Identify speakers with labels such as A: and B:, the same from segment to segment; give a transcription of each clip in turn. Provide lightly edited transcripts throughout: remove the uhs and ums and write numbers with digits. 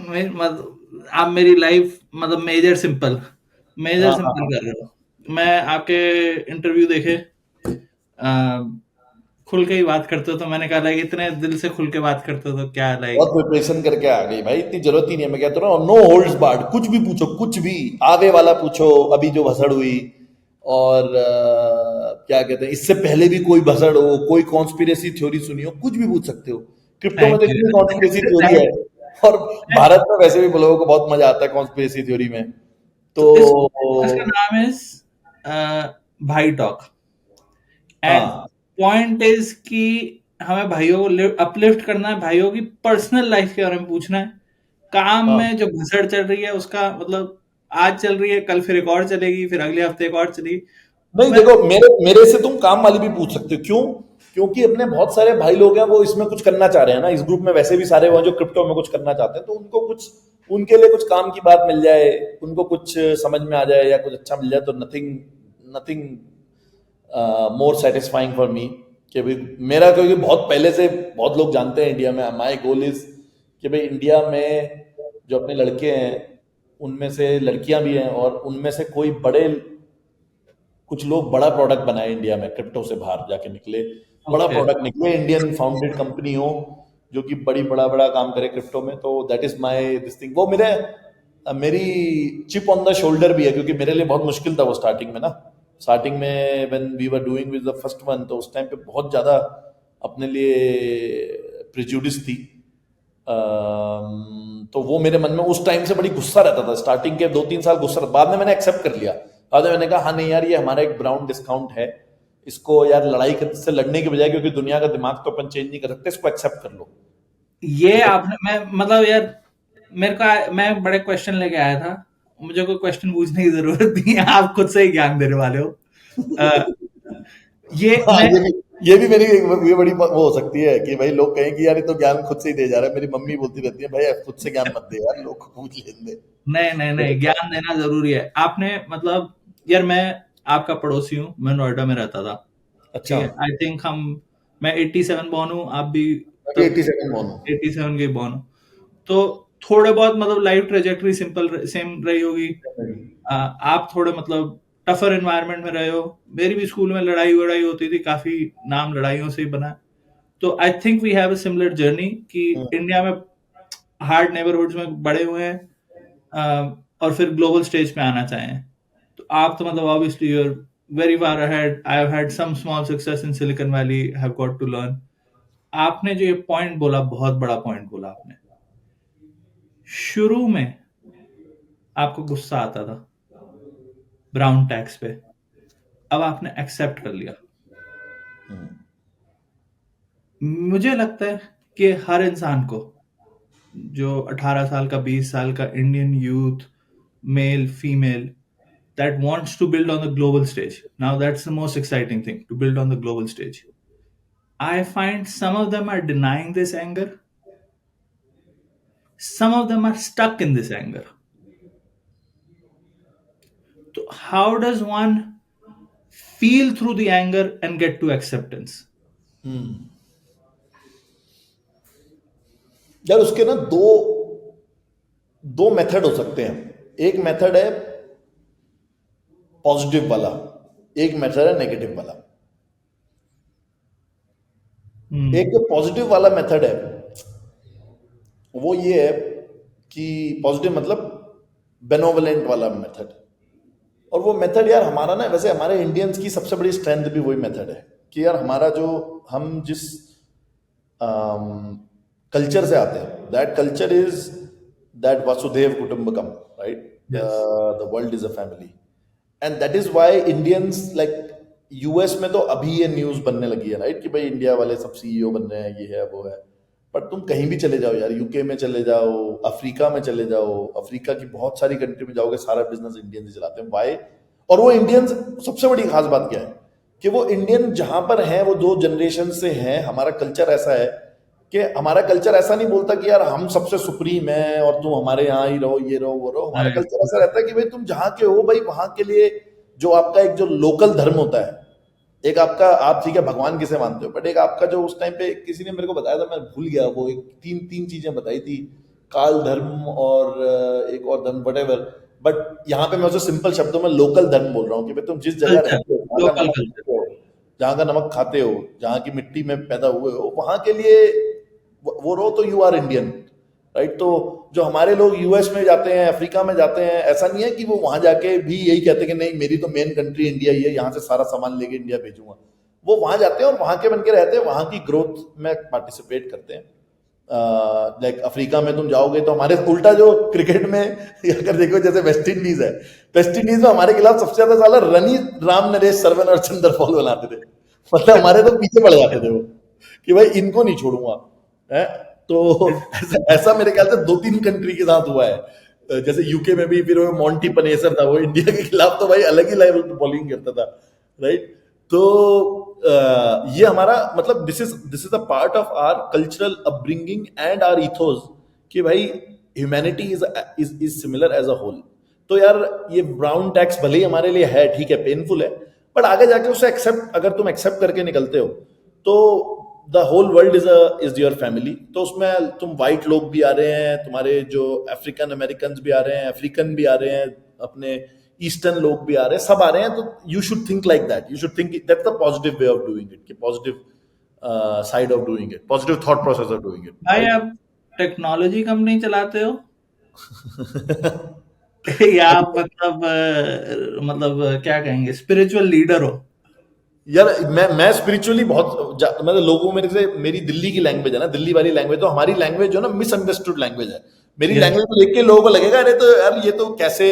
A: आप मेरी लाइफ मतलब मेजर
B: हाँ हाँ
A: सिंपल
B: हाँ।
A: कर रहे हो। मैं आपके इंटरव्यू देखे, खुल के ही बात करते हो, तो मैंने कहा लाइक इतने दिल से खुल के बात करते हो तो क्या
B: बहुत
A: लाइक।
B: प्रिपरेशन करके आ गई भाई, इतनी जरूरत ही नहीं है। मैं कहता हूँ नो होल्ड्स बार्ड, कुछ भी पूछो, कुछ भी। आवे वाला पूछो, अभी जो भसड़ हुई, और क्या कहते हैं, इससे पहले भी कोई भसड़ हो, कोई कॉन्स्पिरेसी थ्योरी सुनी हो, कुछ भी पूछ सकते हो। क्रिप्टो में
A: थैंक
B: तो
A: यू।
B: इतनी कॉन्स्पिरेसी थ्योरी है।
A: थैंक
B: और भारत में वैसे भी लोगों को बहुत मजा आता है कॉन्स्पिरेसी थ्योरी में। तो
A: तो इसका नाम है भाई टॉक। एंड
B: हाँ
A: पॉइंट इज कि हमें भाइयों को अपलिफ्ट करना है, भाइयों की पर्सनल लाइफ के बारे में पूछना है। काम
B: हाँ।
A: में जो घसड़ चल रही है उसका मतलब, आज चल रही है, कल फिर एक और चलेगी, फिर अगले हफ्ते एक और चलेगी।
B: नहीं
A: मैं
B: देखो, मेरे मेरे से तुम काम वाली भी पूछ सकते हो। क्यों? क्योंकि अपने बहुत सारे भाई लोग हैं वो इसमें कुछ करना चाह रहे हैं ना, इस ग्रुप में वैसे भी सारे वो हैं जो क्रिप्टो में कुछ करना चाहते हैं, तो उनको कुछ, उनके लिए कुछ काम की बात मिल जाए, उनको कुछ समझ में आ जाए या कुछ अच्छा मिल जाए, तो nothing nothing more satisfying for me. कि भाई मेरा, क्योंकि बहुत पहले से बहुत लोग जानते हैं इंडिया में, माई गोल इज कि भाई इंडिया में जो अपने लड़के हैं, उनमें से लड़कियां भी हैं, और उनमें से कोई बड़े, कुछ लोग बड़ा प्रोडक्ट बनाए इंडिया में, क्रिप्टो से बाहर जाके निकले, बड़ा
A: ओके।
B: प्रोडक्ट निकले, इंडियन फाउंडेड कंपनी हो जो कि बड़ी बड़ा बड़ा काम करे क्रिप्टो में। तो that is my this thing, वो मेरी चिप ऑन द शोल्डर भी है, क्योंकि मेरे लिए बहुत मुश्किल था वो स्टार्टिंग में ना। स्टार्टिंग में when we were doing with the first one, तो उस टाइम पे बहुत ज्यादा अपने लिए प्रिजुडिस थी। तो वो मेरे मन में उस टाइम से बड़ी गुस्सा रहता था, स्टार्टिंग के 2-3 साल गुस्सा। बाद में मैंने एक्सेप्ट कर लिया। बाद में मैंने कहा हाँ नहीं यार, ये हमारा एक ब्राउन डिस्काउंट है, इसको यार से लड़ने के बजाय, क्योंकि दुनिया का दिमाग तो अपन चेंज नहीं कर सकते, इसको एक्सेप्ट कर लो।
A: ये
B: तो
A: आपने, मैं मतलब यार, मैं बड़े क्वेश्चन लेके आया था। मुझे कोई क्वेश्चन पूछने की जरूरत नहीं है, आप खुद से ही ज्ञान देने वाले हो। अ, ये
B: हाँ,
A: मैं
B: ये भी मेरी ये बड़ी वो हो सकती है कि भाई लोग कहें कि यार ये तो ज्ञान खुद से ही दे जा रहा है। मेरी मम्मी बोलती रहती है, भाई खुद से ज्ञान मत दे यार, लोग को पूछ लेने दे।
A: नहीं नहीं नहीं, ज्ञान देना जरूरी है। आपने मतलब, यार मैं आपका पड़ोसी हूँ, मैं नोएडा में रहता था।
B: अच्छा।
A: ठीक है, आई थिंक मैं 87 बॉर्न हूँ, आप भी
B: मैं भी
A: तब
B: 87 मोन हूँ।
A: 87 के बॉर्न हो। तो थोड़े बहुत मतलब लाइफ ट्रेजेक्टरी सेम रही होगी। आप थोड़े मतलब टफर एनवायरनमेंट में रहे हो। मेरी भी स्कूल में लड़ाई वड़ाई होती थी, काफी नाम लड़ाइयों से ही बना है। तो I think we have a similar journey कि इंडिया में हार्ड नेबरहुड्स में बड़े हुए हैं, और फिर ग्लोबल स्टेज पे आना चाहें। तो आप तो मतलब obviously you are very far ahead. I have had some small success in Silicon Valley, have got to learn. आपने जो ये पॉइंट बोला, बहुत बड़ा पॉइंट बोला आपने। शुरू में आपको गुस्सा आता था ब्राउन टैक्स पे, अब आपने एक्सेप्ट कर लिया। मुझे लगता है कि हर इंसान को, जो 18 साल का, 20 साल का Indian youth, male female, that wants to build on the global stage. Now that's the most exciting thing, to build on the global stage. I find some of them are denying this anger. Some of them are stuck in this anger. So how does one feel through the anger and get to acceptance?
B: यार उसके ना दो दो method हो सकते हैं। एक method है पॉजिटिव वाला, एक मेथड है नेगेटिव वाला। एक
A: Hmm.
B: जो पॉजिटिव वाला मेथड है, वो ये है कि पॉजिटिव मतलब बेनोवलेंट वाला मेथड। और वो मेथड यार हमारा ना, वैसे हमारे इंडियंस की सबसे बड़ी स्ट्रेंथ भी वही मेथड है कि यार हमारा जो, हम जिस कल्चर से आते हैं, that culture is that vasudhaiva kutumbakam, right?
A: Yes.
B: The world is a family. And that is why Indians like, US में तो अभी ये न्यूज बनने लगी है, राइट, कि भाई इंडिया वाले सब सीईओ बन रहे हैं, ये है वो है। पर तुम कहीं भी चले जाओ यार, यूके में चले जाओ, अफ्रीका में चले जाओ, अफ्रीका की बहुत सारी कंट्री में जाओगे, सारा बिजनेस इंडियन ही चलाते हैं। वाई? और वो इंडियंस, सबसे बड़ी खास बात क्या है कि वो इंडियन जहां पर हैं, वो 2 जनरेशन से हैं। हमारा कल्चर ऐसा है कि हमारा कल्चर ऐसा नहीं बोलता कि यार हम सबसे सुप्रीम है और तुम हमारे यहाँ ही रहो, ये रहो वो रहो। हमारा
A: Right.
B: कल्चर ऐसा रहता है कि भाई तुम जहाँ के हो भाई, वहां के लिए जो आपका एक जो लोकल धर्म होता है, एक आपका, आप ठीक है भगवान किसे मानते हो, बट एक आपका जो उस टाइम पे किसी ने मेरे को बताया था, मैं भूल गया वो, एक तीन तीन चीजें बताई थी काल धर्म और एक और धर्म वटेवर, बट यहाँ पे मैं उसे सिंपल शब्दों में लोकल धर्म बोल रहा हूँ कि भाई तुम जिस जगह
A: कल्चर,
B: रहते हो,
A: लोकल कल्चर।
B: जहाँ का नमक खाते हो, जहाँ की मिट्टी में पैदा हुए हो, वहां के लिए वो रहो तो यू आर इंडियन, राइट। तो जो हमारे लोग यूएस में जाते हैं, अफ्रीका में जाते हैं, ऐसा नहीं है कि वो वहां जाके भी यही कहते हैं कि नहीं मेरी तो मेन कंट्री इंडिया ही है, यहाँ से सारा सामान लेके इंडिया भेजूंगा। वो वहां जाते हैं और वहां के बन के रहते हैं, वहां की ग्रोथ में पार्टिसिपेट करते हैं। लाइक अफ्रीका में तुम जाओगे तो हमारे उल्टा जो क्रिकेट में अगर देखो जैसे वेस्ट इंडीज है, वेस्ट इंडीज में हमारे खिलाफ सबसे ज्यादा साला रन ही राम नरेश सरवन और चंद्रफॉल बनाते थे। मतलब हमारे तो पीछे पड़ जाते थे वो कि भाई इनको नहीं छोड़ूंगा है। तो ऐसा मेरे ख्याल से 2-3 कंट्री के साथ हुआ है। जैसे यूके में भी फिर वो मॉन्टी पनेसर था, वो इंडिया के खिलाफ तो भाई अलग ही लेवल पे बॉलिंग करता था, राइट। तो ये हमारा मतलब this is a part of our cultural upbringing and our ethos कि भाई humanity is similar as a whole. तो यार ये ब्राउन टैक्स भले ही हमारे लिए है, ठीक है, पेनफुल है, बट आगे जाके उसे एक्सेप्ट, अगर तुम एक्सेप्ट करके निकलते हो तो the whole world is your family. तो उसमें तुम वाइट लोग भी आ रहे हैं, तुम्हारे जो अफ्रीकन अमेरिकन भी आ रहे हैं, अफ्रीकन भी आ रहे हैं, अपने ईस्टर्न लोग भी आ रहे हैं, सब आ रहे हैं। तो you should think like that, you should think that's the positive way of doing it, positive side of doing it, positive thought process of doing it,
A: भाई
B: राइट।
A: आप टेक्नोलॉजी कम नहीं चलाते हो? या आप मतलब क्या कहेंगे, स्पिरिचुअल लीडर हो?
B: यार मैं स्पिरिचुअली बहुत मतलब लोगों मेरे से, मेरी दिल्ली की लैंग्वेज है ना, दिल्ली वाली लैंग्वेज, तो हमारी लैंग्वेज जो ना मिसअंडरस्टूड लैंग्वेज है। मेरी
A: यस।
B: लैंग्वेज को देख के लोगों को लगेगा अरे तो यार ये तो कैसे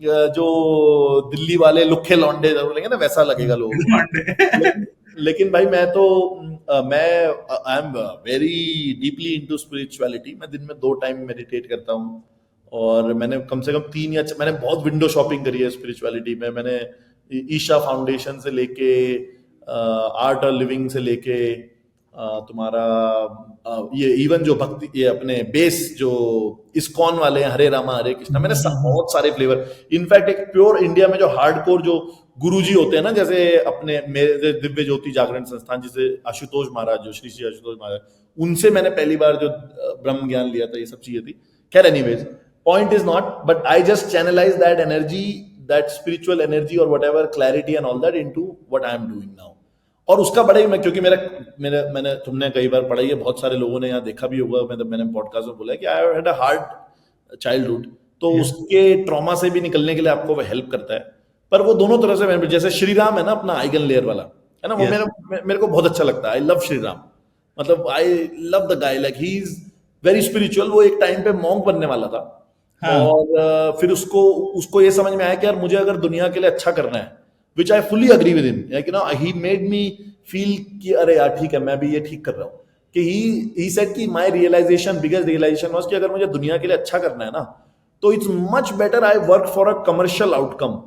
B: जो दिल्ली वाले लुखे लौंडे बोलेंगे ना, वैसा लगेगा लोगों को। लेकिन लेकिन भाई मैं तो मैं आई am very deeply into spirituality. मैं दिन में 2 टाइम मेडिटेट करता हूँ, और मैंने कम से कम 3 या मैंने बहुत विंडो शॉपिंग करी है स्पिरिचुअलिटी में। मैंने ईशा फाउंडेशन से लेके आर्ट और लिविंग से लेके तुम्हारा ये इवन जो भक्ति, ये अपने बेस जो इस्कॉन वाले हैं, हरे रामा हरे कृष्णा, मैंने बहुत सारे फ्लेवर। इनफैक्ट एक प्योर इंडिया में जो हार्डकोर जो गुरुजी होते हैं ना, जैसे अपने मेरे दिव्य ज्योति जागरण संस्थान, जिसे आशुतोष महाराज, जो श्री श्री आशुतोष महाराज, उनसे मैंने पहली बार जो ब्रह्म ज्ञान लिया था, ये सब चीजें थी। खैर anyways, point is not, but I just channelise that energy, that spiritual energy or whatever clarity and all that into what I am doing now। और उसका बड़ा ही मैं, क्योंकि मैंने तुमने कई बार पढ़ा ही है, बहुत सारे लोगों ने यहाँ देखा भी होगा, मैंने पॉडकास्ट में बोला है कि I had a hard childhood, तो उसके ट्रॉमा से भी निकलने के लिए आपको वो हेल्प करता है। पर वो दोनों तरह से, जैसे श्री राम है ना अपना आइगन लेयर वाला, है ना, वो मेरे को बहुत अच्छा लगता है। आई लव श्री राम, मतलब I love the guy, like he is very spiritual. वो एक टाइम पे मॉन्क बनने वाला था, और फिर उसको ये समझ में आया कि यार मुझे अगर दुनिया के लिए अच्छा करना है, which I fully agree with him, like you know he made me feel कि अरे यार ठीक है, मैं भी ये ठीक कर रहा हूँ। कि ही सेड कि my realisation, biggest realisation was कि अगर मुझे दुनिया के लिए अच्छा करना है ना, तो it's much better I work for a commercial outcome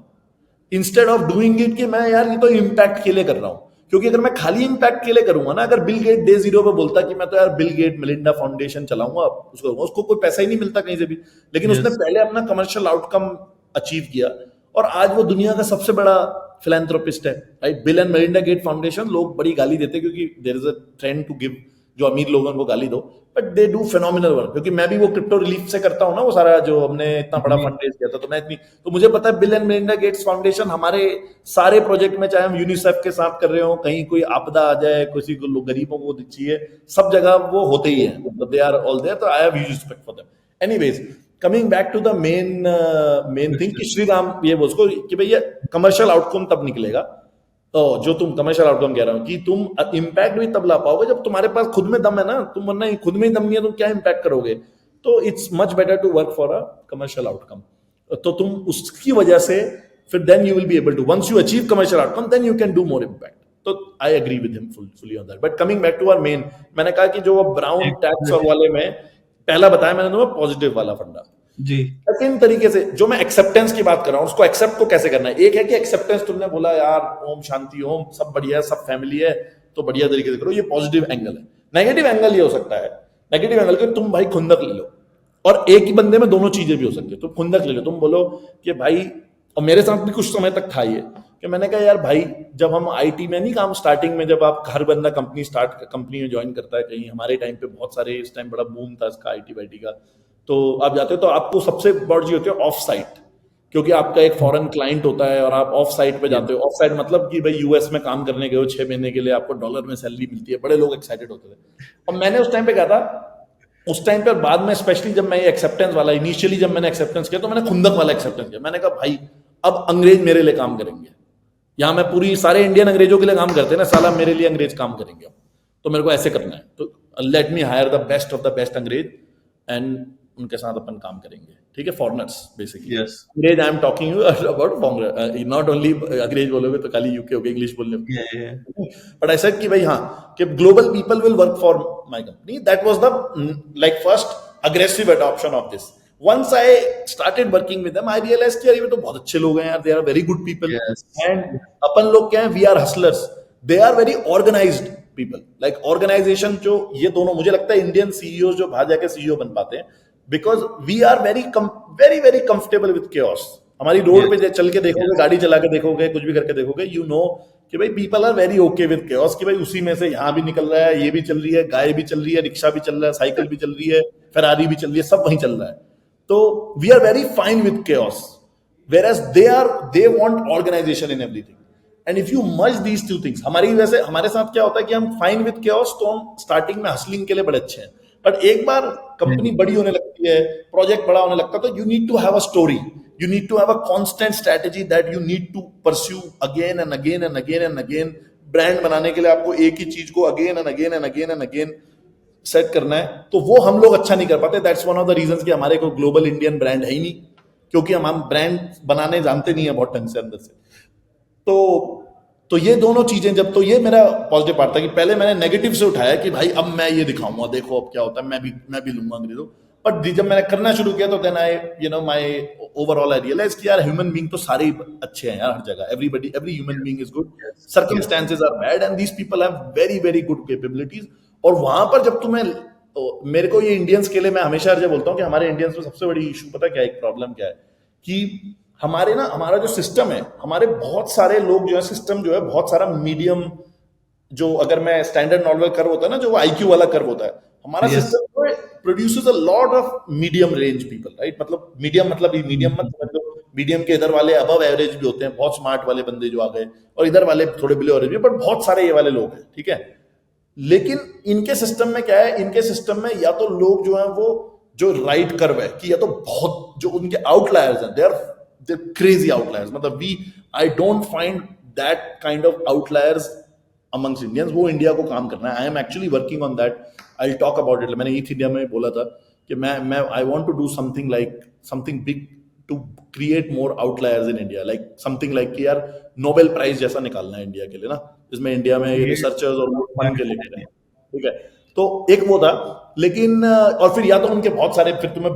B: instead of doing it कि मैं यार ये तो इम्पैक्ट के लिए कर रहा हूँ। क्योंकि अगर मैं खाली इम्पैक्ट के लिए करूंगा ना, अगर बिल गेट डे 0 पे बोलता कि मैं तो यार बिल गेट मिलिंडा फाउंडेशन चलाऊंगा, उसको कोई पैसा ही नहीं मिलता कहीं से भी, लेकिन उसने पहले अपना कमर्शियल आउटकम अचीव किया, और आज वो दुनिया का सबसे बड़ा फिलैंथ्रोपिस्ट है, right. Bill and Melinda Gates Foundation, लोग बड़ी गाली देते हैं क्योंकि there is a trend to give, जो अमीर लोगों को गाली दो, but they do phenomenal work. क्योंकि मैं भी वो क्रिप्टो रिलीफ से करता हूँ ना, वो सारा जो हमने इतना बड़ा फंड रेज किया था, तो मैं इतनी, तो मुझे पता है bill and Melinda Gates foundation हमारे सारे प्रोजेक्ट में, चाहे हम यूनिसेफ के साथ कर रहे हो, कहीं कोई आपदा आ जाए, किसी को गरीबों को चाहिए, सब जगह वो होते ही है, मतलब दे आर ऑल देयर। तो I have huge respect for them. Anyways, coming back to the main thing कि श्री राम ये बोल कि भैया कमर्शियल आउटकम तब निकलेगा, तो जो तुम कमर्शियल आउटकम कह रहा हूं कि तुम इम्पैक्ट भी तब ला पाओगे जब तुम्हारे पास खुद में दम है ना। तुम वरना खुद में ही दम नहीं है, तुम क्या इम्पैक्ट करोगे। तो it's much better to work for a commercial outcome. तो तुम उसकी वजह से फिर then you will be able to, once you achieve commercial outcome, then you can do more impact. तो I agree with him fully on that. But coming back to our main, मैंने कहा कि जो ब्राउन टैक्स और वाले में पहला बताया मैंने तुम्हें पॉजिटिव वाला फंडा
A: जी।
B: सेकंड तरीके से जो मैं एक्सेप्टेंस की बात कर रहा हूं, उसको एक्सेप्ट को कैसे करना है। एक है कि एक्सेप्टेंस, तुमने बोला यार ओम शांति ओम, सब बढ़िया है, सब फैमिली है, तो बढ़िया तरीके से करो, ये पॉजिटिव एंगल है। नेगेटिव एंगल ये हो सकता है, नेगेटिव एंगल कि तुम भाई खुंदक ले लो, और एक ही बंदे में दोनों चीजें भी हो सकती है। तुम खुंदक ले लो, तुम बोलो कि भाई, और मेरे साथ भी कुछ समय तक था ये कि मैंने कहा यार भाई, जब हम आईटी में नहीं काम, स्टार्टिंग में जब आप हर बंदा कंपनी में ज्वाइन करता है कहीं, हमारे टाइम पे बहुत सारे, इस टाइम बड़ा बूम था इसका आईटी वाईटी का, तो आप जाते हो तो आपको सबसे बड़ी चीज होती है ऑफ साइट, क्योंकि आपका एक फॉरेन क्लाइंट होता है और आप ऑफ साइट पे जाते हो। ऑफ साइट मतलब कि भाई यूएस में काम करने गए हो 6 महीने के लिए, आपको डॉलर में सैलरी मिलती है, बड़े लोग एक्साइटेड होते थे। और मैंने उस टाइम पे कहा था, उस टाइम पर बाद में स्पेशली जब मैं ये एक्सेप्टेंस वाला, इनिशियली जब मैंने एक्सेप्टेंस किया तो मैंने खुंदक वाला एक्सेप्टेंस किया। मैंने कहा भाई अब अंग्रेज मेरे लिए काम करेंगे, यहाँ मैं पूरी सारे इंडियन अंग्रेजों के लिए काम करते हैं ना, साला मेरे लिए अंग्रेज काम करेंगे, तो मेरे को ऐसे करना है, तो let me hire the best of the best अंग्रेज एंड उनके साथ अपन काम करेंगे, ठीक है, फॉरनर्स बेसिकली।
A: Yes.
B: अंग्रेज I am talking you about, not only अंग्रेज बोलोगे तो खाली यूके हो गया इंग्लिश बोलने में,
A: Yeah, yeah.
B: But I said कि भाई हाँ, कि global people will work for my company. That was the like first aggressive adoption of this. Once I started working with them I realize कि यार ये तो बहुत अच्छे लोग हैं यार, they are very good people.
A: Yes.
B: And अपन लोग क्या है, we are hustlers, they are very organized people. Like organization जो ये दोनों, मुझे लगता है इंडियन सीईओ जो बाहर जाके सीईओ बन पाते हैं, because we are very very comfortable with chaos। हमारी रोड पे चल के देखोगे, गाड़ी चला के देखोगे, कुछ भी करके देखोगे, यू नो कि भाई people are very okay with chaos, कि भाई उसी में से यहाँ भी निकल रहा है, ये भी चल रही है, गाय भी चल रही है, रिक्शा भी चल रहा है, साइकिल भी चल रही है, फेरारी भी चल रही है, सब वहीं चल रहा है। तो we are very fine with chaos, whereas they want organization in everything, and if you merge these two things, हमारी वैसे हमारे साथ क्या होता है कि हम फाइन विद chaos, तो हम स्टार्टिंग में हसलिंग के लिए बड़े अच्छे हैं, बट एक बार कंपनी बड़ी होने लगती है, प्रोजेक्ट बड़ा होने लगता है, तो you need to have a story, you need to have a constant strategy that you need to pursue again and again and again and again। Brand बनाने के लिए आपको एक ही चीज को again and again and again and again set करना है, तो वो हम लोग अच्छा नहीं कर पाते। That's one of the reasons कि हमारे को ग्लोबल इंडियन ब्रांड है ही नहीं, क्योंकि हम ब्रांड बनाने जानते नहीं है बहुत ढंग से अंदर से। तो ये दोनों चीजें जब, तो ये मेरा पॉजिटिव पार्ट था कि पहले मैंने नेगेटिव से उठाया कि भाई अब मैं ये दिखाऊंगा, देखो अब क्या होता है, मैं भी लूंगा अंग्रेजों। बट जब मैंने करना शुरू किया तो then I my overall I realize कि यार ह्यूमन बीइंग तो सारे ही अच्छे हैं यार, हर जगह every human being is good, circumstances are bad and these people have very very good capabilities. और वहां पर जब तुम्हें, मेरे को ये इंडियंस के लिए मैं हमेशा जब बोलता हूँ कि हमारे इंडियंस में सबसे बड़ी इशू पता क्या है, एक प्रॉब्लम क्या है कि हमारा जो सिस्टम है, हमारे बहुत सारे लोग जो है, सिस्टम जो है बहुत सारा मीडियम, जो अगर मैं स्टैंडर्ड नॉर्मल कर्व होता है ना, जो वो आईक्यू वाला कर्व होता है, हमारा system produces a lot of medium range people, right. मतलब मीडियम मत समझ लो, मीडियम के इधर वाले अबव एवरेज भी होते हैं, बहुत स्मार्ट वाले बंदे जो आ गए, और इधर वाले थोड़े बिलो एवरेज भी, बट बहुत सारे ये वाले लोग हैं, ठीक है। लेकिन इनके सिस्टम में क्या है, इनके सिस्टम में या तो लोग जो है वो जो राइट कर्व है कि या तो बहुत जो उनके आउटलायर्स हैं, दे आर क्रेजी आउटलायर्स, मतलब I don't find that kind of outliers amongst Indians. वो इंडिया को काम करना है, I am actually working on that, I talk about it. मैंने ईथ इंडिया में बोला था कि मैं I want to do something big to create more outliers in India, like something like कि यार नोबेल प्राइज जैसा निकालना है इंडिया के लिए ना, जिसमें इंडिया में रिसर्चर्स और फंड के लेकर हैं, ठीक है। तो एक वो था, लेकिन और फिर या तो उनके बहुत सारे, फिर तुम्हें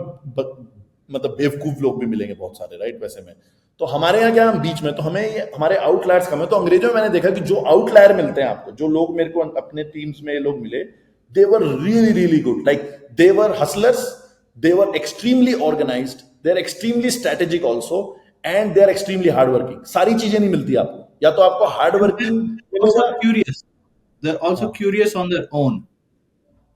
B: मतलब बेवकूफ लोग भी मिलेंगे बहुत सारे, राइट। वैसे में तो हमारे यहाँ क्या, हम बीच में, तो हमें हमारे आउटलायर्स कम है। तो अंग्रेजों में मैंने देखा कि जो आउटलायर मिलते हैं आपको, जो लोग मेरे को अपने टीम्स में लोग मिले, they were really good, like they were hustlers, they were extremely organized, they're extremely strategic also, and they're extremely hardworking। सारी चीजें नहीं मिलती आपको, या तो आपको hardworking
A: Also curious, they're also curious on their own।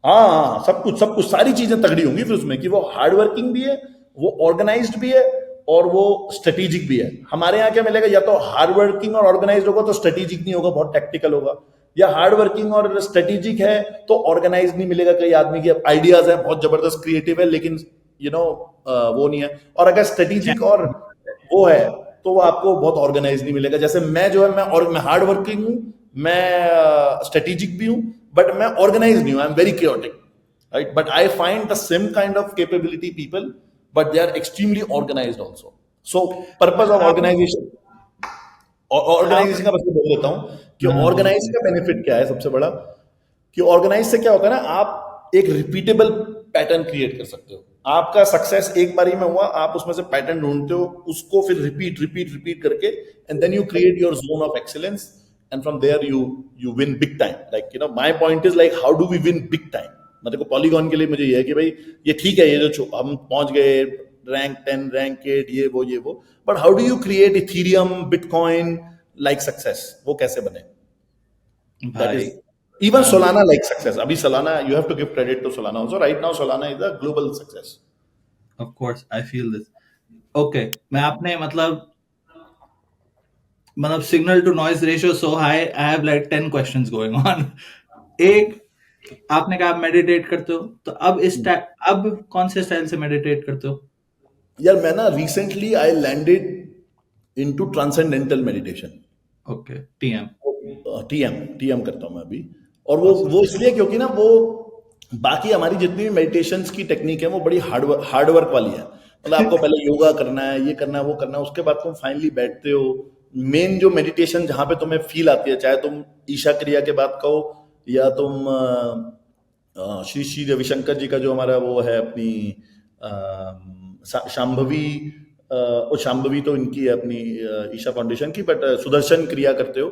B: हाँ, सब कुछ सारी चीजें तगड़ी होंगी फिर उसमें, कि वो हार्ड वर्किंग भी है, वो ऑर्गेनाइज्ड भी है, और वो स्ट्रेटेजिक भी है। हमारे यहाँ क्या मिलेगा, या तो हार्ड वर्किंग और ऑर्गेनाइज्ड होगा तो स्ट्रेटेजिक नहीं होगा, बहुत टैक्टिकल होगा, या हार्ड वर्किंग और स्ट्रेटेजिक है तो ऑर्गेनाइज नहीं मिलेगा। कई आदमी के आइडियाज है, बहुत जबरदस्त क्रिएटिव है, लेकिन वो नहीं है। और अगर स्ट्रेटेजिक और वो है तो वो आपको बहुत ऑर्गेनाइज नहीं मिलेगा। जैसे मैं जो है, मैं हार्ड वर्किंग हूँ, मैं स्ट्रेटेजिक भी हूँ, बट मैं ऑर्गेनाइज नहीं हूँ, आई am very chaotic, right? But I find the same kind of capability people, but they are extremely organized also। So purpose of organization का बस मैं बोल देता हूँ कि ऑर्गेनाइज का बेनिफिट क्या है सबसे बड़ा, कि ऑर्गेनाइज से क्या होता है ना, आप एक रिपीटेबल पैटर्न क्रिएट कर सकते हो। आपका सक्सेस एक बारी में हुआ, आप उसमें से पैटर्न ढूंढते हो, उसको फिर रिपीट करके, and then you create your zone of excellence, and from there you win big time. Like my point is like how do we win big time. मतलब को पॉलीगॉन के लिए मुझे ये है कि भाई ये ठीक है, ये जो हम पहुंच गए रैंक 10 रैंक 8 ये वो, but how do you create Ethereum bitcoin like success, वो कैसे बने? That is even Solana like success। अभी Solana, you have to give credit to Solana also, right now Solana is a global success।
A: Of course I feel this. Okay, मैं आपने मतलब signal to noise ratio so high, I have like 10 questions going on. एक, आपने कहा आप meditate करते हो, तो अब कौन से स्टाइल से मेडिटेट करते हो?
B: यार मैं ना रिसेंटली आई landed into transcendental meditation.
A: Okay, TM.
B: TM करता हूँ मैं अभी। और वो इसलिए क्योंकि ना वो बाकी हमारी जितनी भी मेडिटेशंस की टेक्निक है वो बड़ी हार्ड वर्क वाली है। मतलब आपको पहले योगा करना है, ये करना है, वो करना है, उसके बाद तुम फाइनली बैठते हो। मेन जो मेडिटेशन जहां पे तुम्हें फील आती है, चाहे तुम ईशा क्रिया के बाद कहो या तुम श्री श्री रविशंकर जी का जो हमारा वो है अपनी शांभवी, वो शांभवी तो इनकी है अपनी ईशा फाउंडेशन की, बट सुदर्शन क्रिया करते हो,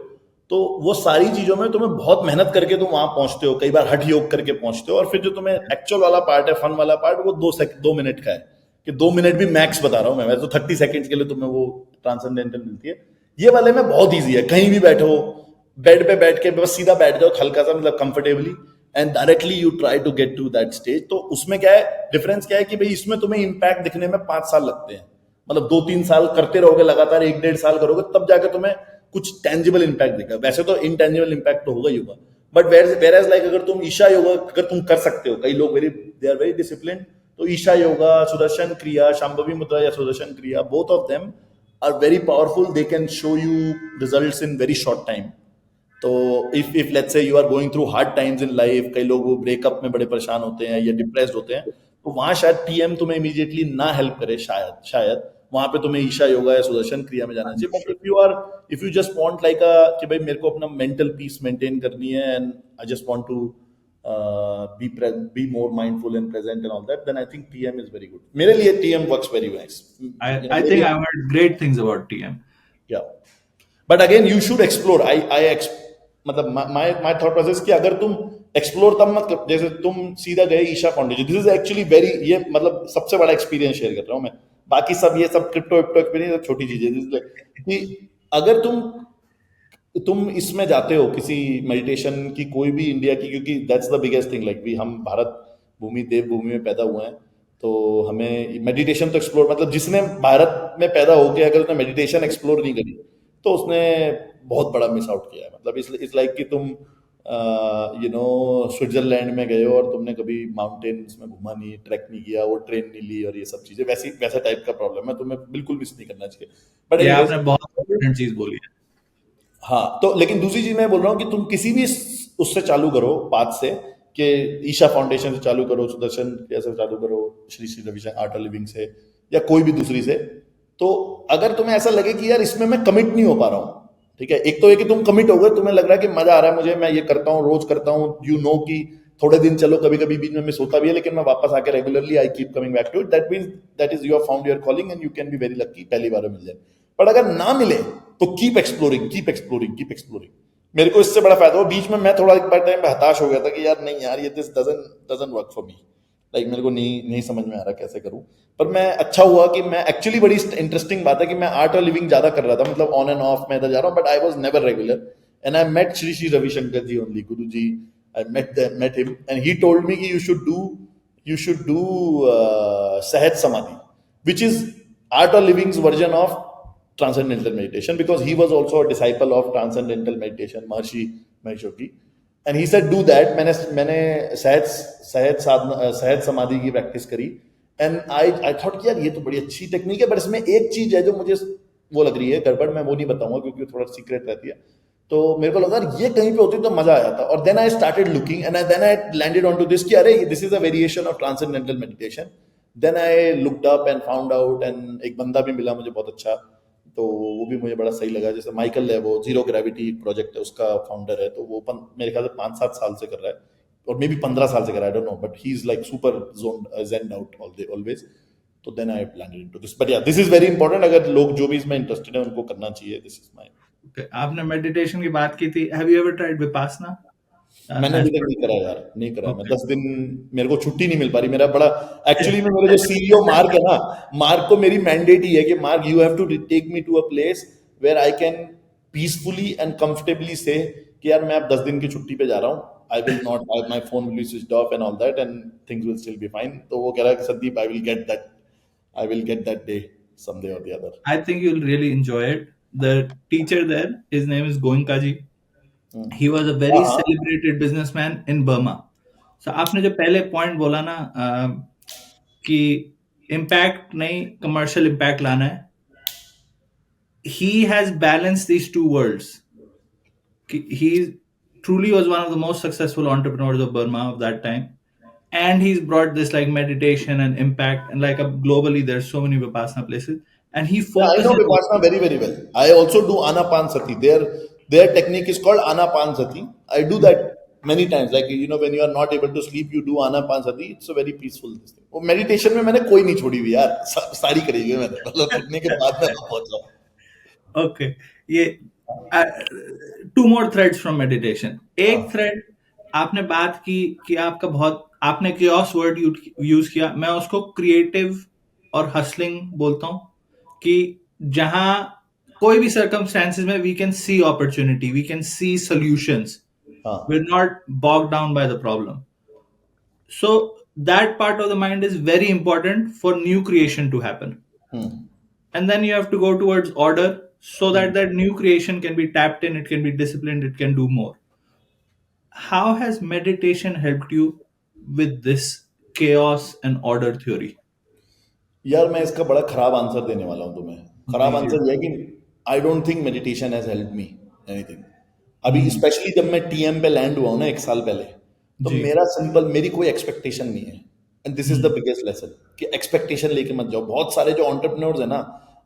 B: तो वो सारी चीजों में तुम्हें बहुत मेहनत करके तुम वहां पहुंचते हो, कई बार हठ योग करके पहुंचते हो, और फिर जो तुम्हें एक्चुअल वाला पार्ट है, फन वाला पार्ट, वो 2 मिनट का है। कि 2 मिनट भी मैक्स बता रहा हूँ मैं तो 30 सेकेंड्स के लिए तुम्हें वो ट्रांसेंडेंटल मिलती है। ये वाले में बहुत ईजी है, कहीं भी बैठो, बेड पे बैठ के बस सीधा बैठ जाओ हल्का सा, मतलब comfortably, and directly you try to get to that stage. तो उसमें क्या है डिफरेंस, क्या है कि भाई इसमें तुम्हें इंपैक्ट दिखने में 5 साल लगते हैं। मतलब 2-3 साल करते रहोगे लगातार, 1-1.5 साल करोगे, तब जाकर तुम्हें कुछ टेंजिबल इंपैक्ट दिखेगा। वैसे तो इनटेंजिबल इंपैक्ट तो होगा ही होगा, बट वेर एज लाइक अगर तुम ईशा योगा अगर तुम कर सकते हो, कई लोग दे आर वेरी डिसिप्लिन, तो ईशा योगा, सुदर्शन क्रिया, शांभवी मुद्रा या Sudarshan Kriya, both of them are very powerful. They can show you results in very short time. तो if let's say you are going through hard times in life, कई लोग वो ब्रेकअप में बड़े परेशान होते हैं या डिप्रेस्ड होते हैं, तो वहां शायद टीएम तुम्हें इमीडिएटली ना हेल्प करे, शायद वहां पे तुम्हें ईशा योगा या सुदर्शन क्रिया में जाना चाहिए। But if you just want like कि भाई मेरे को अपना मेंटल पीस मेंटेन करनी है, and I just want to be more mindful and present and all that, then I think TM is very good. मेरे लिए TM works very nice.
A: I think I've heard great things about TM.
B: Yeah but again you should explore. I मतलब my thought process कि अगर तुम explore तब मत कर, जैसे तुम सीधा गए Isha Foundation, this is actually very, ये मतलब सबसे बड़ा एक्सपीरियंस शेयर कर रहा हूँ मैं। बाकी सब ये सब क्रिप्टो विप्टो एक्सपीरियंस छोटी चीजें, कि अगर तुम इसमें जाते हो किसी मेडिटेशन की, कोई भी इंडिया की, क्योंकि that's the biggest thing, like भी हम भारत भूमि देव भूमि में पैदा हुए हैं, तो हमें मेडिटेशन तो एक्सप्लोर, मतलब जिसने भारत में पैदा होकर अगर उसने मेडिटेशन एक्सप्लोर नहीं करी तो उसने बहुत बड़ा मिस आउट किया है। मतलब इट्स लाइक कि तुम स्विट्जरलैंड में गए हो और तुमने कभी माउंटेन्स में घूमा नहीं, ट्रैक नहीं किया, वो ट्रेन नहीं ली और ये सब चीजें, वैसा टाइप का प्रॉब्लम है, तुम्हें बिल्कुल मिस नहीं करना चाहिए। बट
A: ये
B: एनीवेज,
A: आपने बहुत इम्पोर्टेंट चीज बोली है।
B: हाँ, तो लेकिन दूसरी चीज मैं बोल रहा हूँ कि तुम किसी भी उससे चालू करो बात से, कि ईशा फाउंडेशन से चालू करो, सुदर्शन से चालू करो, Shri Shri Ravishankar art of living से, या कोई भी दूसरी से। तो अगर तुम्हें ऐसा लगे कि यार इसमें मैं कमिट नहीं हो पा रहा हूँ, ठीक है, एक तो ये कि तुम कमिट हो गए, तुम्हें लग रहा है कि मजा आ रहा है मुझे, मैं ये करता हूँ, रोज करता हूँ, यू नो कि थोड़े दिन चलो कभी कभी बीच में मिस होता भी है, लेकिन मैं वापस आके regularly I keep coming back to it, that means that is you have found your calling and you can be very lucky, पहली बार में मिल जाए। पर अगर ना मिले तो keep exploring, keep exploring, keep exploring. मेरे को इससे बड़ा फायदा हुआ, बीच में मैं थोड़ा एक बार टाइम पे हताश हो गया था कि यार नहीं यार, ये this doesn't work for me, like मेरे को नहीं समझ में आ रहा कैसे करूं। पर मैं अच्छा हुआ कि मैं एक्चुअली, बड़ी इंटरेस्टिंग बात है कि मैं आर्ट और लिविंग ज्यादा कर रहा था, मतलब ऑन एंड ऑफ मैं इधर जा रहा हूँ, but I was never regular, and I met Shri Shri Ravishankar ji only, guru ji, I met him and he told me कि you should do सहज समाधि, which is art or living's version of transcendental meditation, because he was also a disciple of transcendental meditation, Maharshi Mahesh Yogi, and he said do that। मैंने सहज समाधि की practice करी, and I thought कि यार ये तो बड़ी अच्छी टेक्निक है, बट इसमें एक चीज है जो मुझे वो लग रही है गड़बड़, मैं वो नहीं बताऊंगा क्योंकि थोड़ा सीक्रेट रहती है। तो मेरे को लगा ये कहीं पे होती तो मजा आ जाता, और then I started looking and then I landed on to this कि अरे this is a variation of transcendental meditation. Then I looked up and found out, and एक बंदा भी मिला मुझे बहुत अच्छा, तो वो भी मुझे बड़ा सही लगा, जैसे माइकल है, वो जीरो ग्रेविटी प्रोजेक्ट है उसका फाउंडर है, तो वो मेरे ख्याल से 5-7 साल से कर रहा है, और मे बी 15 साल से कर रहा है, I don't know, but he is like super zenned out always. तो then I landed into this, but yeah this is very important, अगर लोग जो भी इसमें इंटरेस्टेड है उनको करना चाहिए, दिस इज माय।
A: Okay, आपने मेडिटेशन की बात की थी, have you ever tried Vipassana?
B: मैंने अभी
A: एज
B: तक
A: पर
B: नहीं करा यार, नहीं करा। मैं
A: ओके।
B: 10 दिन, मेरे को छुट्टी नहीं मिल पा रही, मेरा बड़ा एक्चुअली में मेरे जो सीईओ मार्क है ना, मार्क को मेरी मैंडेट ही है कि Mark you have to take me to a place where I can peacefully and comfortably से कि यार मैं अब 10 दिन की छुट्टी पे जा रहा हूँ, I will not, my phone will be switched off and all that and things will still be fine. तो वो कह रहा है कि Sandeep I will get that I will get that day someday or the other.
A: I think you'll really enjoy it. The teacher there, his name is Goenkaji.
B: Hmm.
A: He was a
B: हाँ
A: very
B: हाँ
A: celebrated businessman in Burma. So आपने जो पहले point बोला ना कि impact नहीं commercial impact लाना है, he has balanced these two worlds. He truly was one of the most successful entrepreneurs of Burma of that time, and he's brought this like meditation and impact, and like globally there's so many Vipassana places, and he
B: Yeah, I know
A: focuses.
B: Vipassana very, very well. I also do Anapansati. Their technique is called Anapansati. I do that many times. Like, when you are not able to sleep, you do Anapansati. It's a very peaceful thing. वो meditation में मैंने कोई नहीं छोड़ी हुई यार, सारी करी हुई है मैंने, मतलब छुट्टी के बाद मैं पहुंच रहा हूँ.
A: Okay, ये two more threads from meditation. एक
B: हाँ.
A: थ्रेड आपने बात की कि आपका बहुत आपने chaos वर्ड यूज किया, मैं उसको क्रिएटिव और हसलिंग बोलता हूँ कि जहां कोई भी सर्कमस्टेंसेस में we can see opportunity, we can see solutions,
B: हाँ.
A: we're not bogged down by the problem. So that part of the mind is very important for new creation to happen.
B: Hmm.
A: And then you have to go towards order so that that new creation can be tapped in, it can be disciplined, it can do more. How has meditation helped you with this chaos and order theory?
B: यार मैं इसका बड़ा खराब answer देने वाला हूँ तुम्हें. खराब
A: जी जी.
B: आंसर यह है कि I don't think meditation has help me anything. अभी
A: हम्म.
B: स्पेशली जब मैं टीएम पे लैंड हुआ हूँ ना 1 साल पहले, तो
A: जी.
B: मेरी कोई एक्सपेक्टेशन नहीं है. And this is the
A: hmm.
B: Biggest lesson कि एक्सपेक्टेशन लेके मत जाओ. बहुत सारे जो एंटरप्रेन्योर्स है ना,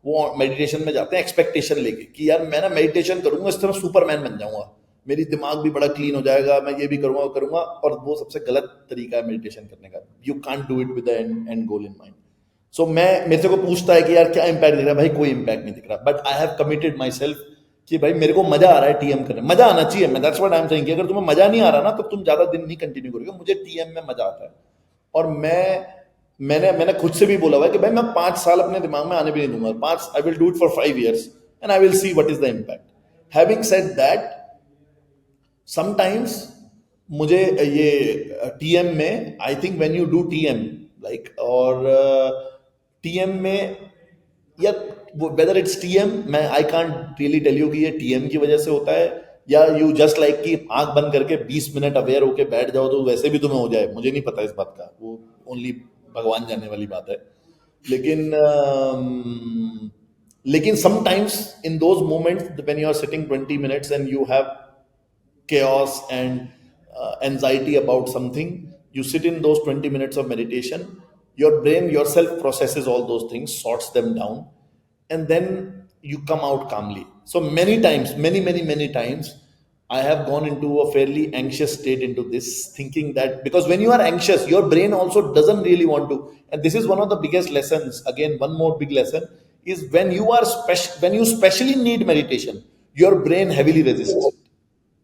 B: वो मेडिटेशन में जाते हैं एक्सपेक्टेशन लेके कि यार मैं ना मेडिटेशन करूंगा, इस तरह सुपरमैन बन जाऊंगा, मेरी दिमाग भी बड़ा क्लीन हो जाएगा, मैं ये भी करूंगा वो करूंगा. और वो सबसे गलत तरीका है मेडिटेशन करने का. You can't do it with end goal in mind. So मेरे से को पूछता है कि यार क्या इम्पैक्ट दिख रहा है, भाई कोई इम्पैक्ट नहीं दिख रहा. But I have committed my self कि भाई मेरे को मजा आ रहा है टीएम करने. मजा आना चाहिए. मैं that's what I am saying कि अगर तुम्हें मजा नहीं आ रहा ना, तो तुम ज्यादा दिन नहीं कंटिन्यू करोगे. मुझे टीएम में मजा आता है. और मैंने खुद से भी बोला हुआ है कि भाई मैं 5 साल अपने दिमाग में आने भी नहीं दूंगा. I will do it for 5 years and I will see what is the impact. Having said that, sometimes मुझे ये टीएम में, I think when you do TM like, और टीएम में, या वेदर इट्स टीएम, मैं I can't really tell you कि ये TM की वजह से होता है या यू जस्ट लाइक कि आंख बंद करके 20 मिनट अवेयर होके बैठ जाओ तो वैसे भी तुम्हें हो जाए. मुझे नहीं पता इस बात का, वो ओनली भगवान जानने वाली बात है. लेकिन sometimes in those moments when you are sitting 20 minutes and you have chaos and anxiety about something, you sit in those 20 minutes of meditation, your brain yourself processes all those things, sorts them down, and then you come out calmly. So many times, many times, I have gone into a fairly anxious state into this, thinking that because when you are anxious, your brain also doesn't really want to. And this is one of the biggest lessons. Again, one more big lesson is when you specially need meditation, your brain heavily resists it.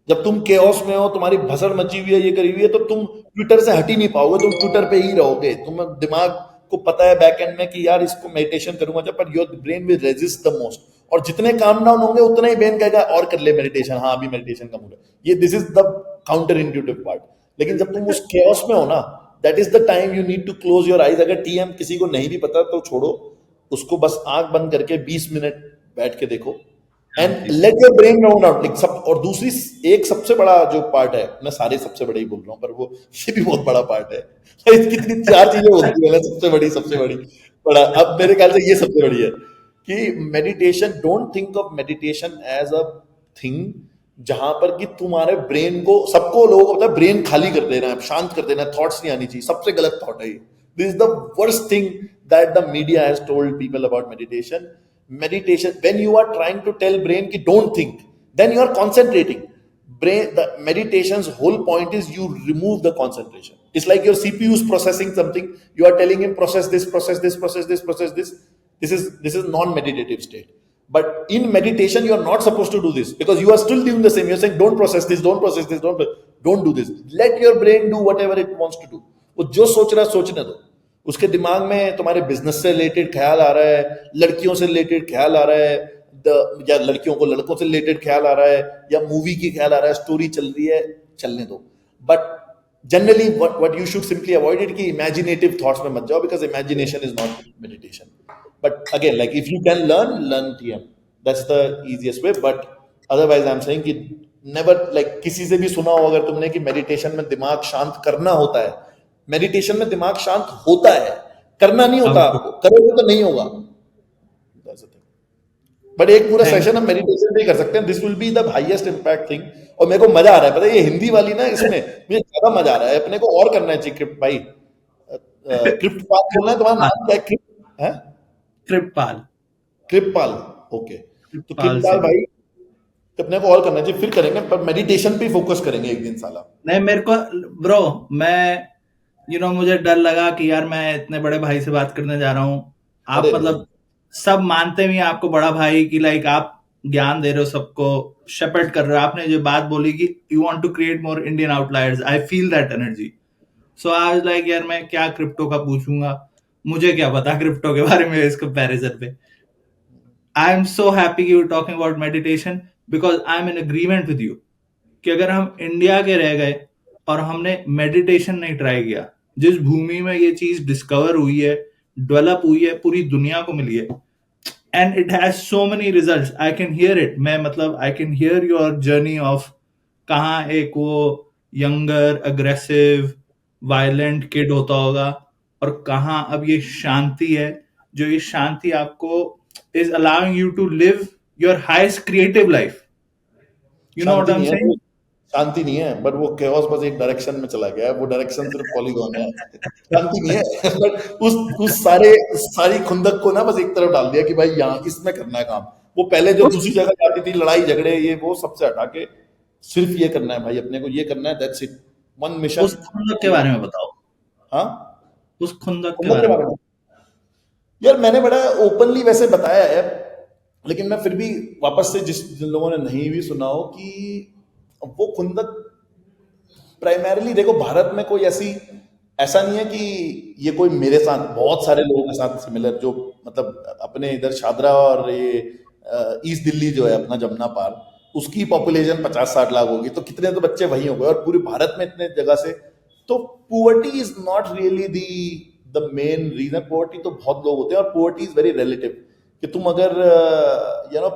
B: जब तुम chaos में हो, तुम्हारी भसड़ मची हुई है, ये करी हुई है, तो तुम ट्विटर से हट ही नहीं पाओगे. तुम ट्विटर पे ही रहोगे. तुम दिमाग को पता है बैक एंड में कि यार इसको मेडिटेशन करूंगा जब, per your brain will resist the most. और जितने काम डाउन होंगे उतना ही ब्रेन कहेगा और कर ले मेडिटेशन. हाँ अभी मेडिटेशन का मूड है. ये this is the counter intuitive part. लेकिन जब तुम उस केओस में हो ना, that is the time you need to close your eyes. अगर टीएम किसी को नहीं भी पता तो छोड़ो उसको, बस आंख बंद करके 20 मिनट बैठ के देखो and let your brain round out. सब. और दूसरी एक सबसे बड़ा जो पार्ट है, मैं सारे सबसे बड़े ही बोल रहा हूँ पर वो ये भी बहुत बड़ा पार्ट है. कितनी 4 चीजें बोलती है, सबसे बड़ी बड़ा. अब मेरे ख्याल से ये सबसे बड़ी है कि meditation, don't think of meditation as a thing जहां पर कि तुम्हारे ब्रेन को, सबको लोगों को मतलब ब्रेन खाली कर देना है, शांत कर देना है, थॉट्स नहीं आनी चाहिए. सबसे गलत थॉट है ये. This is the worst thing that the media has told people about meditation. Meditation, when you are trying to tell brain ki don't think, then you are concentrating. The meditation's whole point is you remove the concentration. It's like your CPU is processing something. You are telling him process this, process this, process this, process this. This is non-meditative state. But in meditation, you are not supposed to do this because you are still doing the same. You are saying don't process this, don't process this, don't do this. Let your brain do whatever it wants to do. वो जो सोच रहा है सोचने दो. उसके दिमाग में तुम्हारे बिजनेस से रिलेटेड ख्याल आ रहा है, लड़कियों से रिलेटेड ख्याल आ रहा है, या लड़कियों को लड़कों से रिलेटेड ख्याल आ रहा है, या मूवी की ख्याल आ रहा है, स्टोरी चल रही है, चलने दो. But generally what you should simply avoid it कि imaginative thoughts में मत जाओ, because imagination is not meditation. But again, like if you can learn TM, that's the easiest way. But otherwise I'm saying कि never, like किसी से भी सुना हो अगर तुमने कि मेडिटेशन में दिमाग शांत करना होता है, मेडिटेशन में दिमाग शांत होता है, करना नहीं होता
A: आउटपुट।
B: आपको, करोगे तो नहीं होगा। That's the thing. बट एक पूरा
A: थैंक
B: सेशन हम मेडिटेशन पे ही कर सकते हैं, this will be the highest impact thing. और मेरे को मजा आ रहा है, पता है ये हिंदी वाली ना, इसमें मुझे ज्यादा मजा आ रहा है, अपने को और करना है चाहिए। क्रिप्ट भाई, क्रिप्ट पाल बोलना है तुम्हारा नाम क्या है? क्रिप्ट है,
A: कृपाल।
B: क्रिप्टपाल, ओके। तो
A: कृपाल
B: क्रिप्टपाल
A: सिंह।
B: भाई, तो अपने को और करना चाहिए, फिर करेंगे, पर मेडिटेशन पे फोकस करेंगे एक दिन साला।
A: नहीं, मेरे को ब्रो, मैं मुझे डर लगा कि यार मैं इतने बड़े भाई से बात करने जा रहा हूँ। आप
B: अरे
A: मतलब सब मानते भी हैं आपको बड़ा भाई की, लाइक आप ज्ञान दे रहे हो सबको, शेपर्ड कर रहे हो। आपने जो बात बोली कि you want to create more Indian outliers, I feel that energy. So आज लाइक यार मैं क्या क्रिप्टो का पूछूंगा, मुझे क्या पता क्रिप्टो के बारे में इस कंपैरिजन पे। I am so happy you talking about meditation, because I am in agreement with you कि अगर हम इंडिया के रह गए और हमने मेडिटेशन नहीं ट्राई किया, जिस भूमि में ये चीज डिस्कवर हुई है, डेवलप हुई है, पूरी दुनिया को मिली है, and it has so many results, I can hear it. मैं मतलब I can hear your journey of कहाँ एक वो यंगर अग्रेसिव वायलेंट किड होता होगा, और कहाँ अब ये शांति है, जो ये शांति आपको is allowing you to live your highest creative life. You know what
B: shanti
A: I am
B: नहीं है
A: सेइंग?
B: वो, शांति नहीं है, बट वो केओस बस एक डायरेक्शन में चला गया है, वो डायरेक्शन सिर्फ पॉलीगॉन है। शांति नहीं है। बट उस सारी खुंदक को ना बस एक तरफ डाल दिया कि भाई यहाँ इसमें करना है काम। वो पहले जो
A: उस
B: दूसरी जगह जाती थी, लड़ाई झगड़े ये वो सबसे हटा के सिर्फ ये करना है भाई, अपने को ये करना है, दैट्स इट, वन
A: उस
B: मिशन।
A: खुंदक के बारे में बताओ।
B: हाँ,
A: उस खुंदक के
B: खुंदक के
A: बारे में
B: बारे में यार मैंने बड़ा ओपनली वैसे बताया है, लेकिन मैं फिर भी वापस से जिन लोगों ने नहीं भी सुना हो कि वो खुंदक प्राइमरीली, देखो भारत में कोई ऐसा नहीं है कि ये कोई मेरे साथ, बहुत सारे लोगों के साथ सिमिलर, जो मतलब अपने इधर शादरा और ये ईस्ट दिल्ली जो है अपना जमुना पार, उसकी पॉपुलेशन 50-60 लाख होगी, तो कितने तो बच्चे वहीं हो गए, और पूरे भारत में इतने जगह से। तो poverty is not really the main reason. Poverty तो बहुत लोग होते हैं, और पुअर्टी इज वेरी रिलेटिव। कि तुम अगर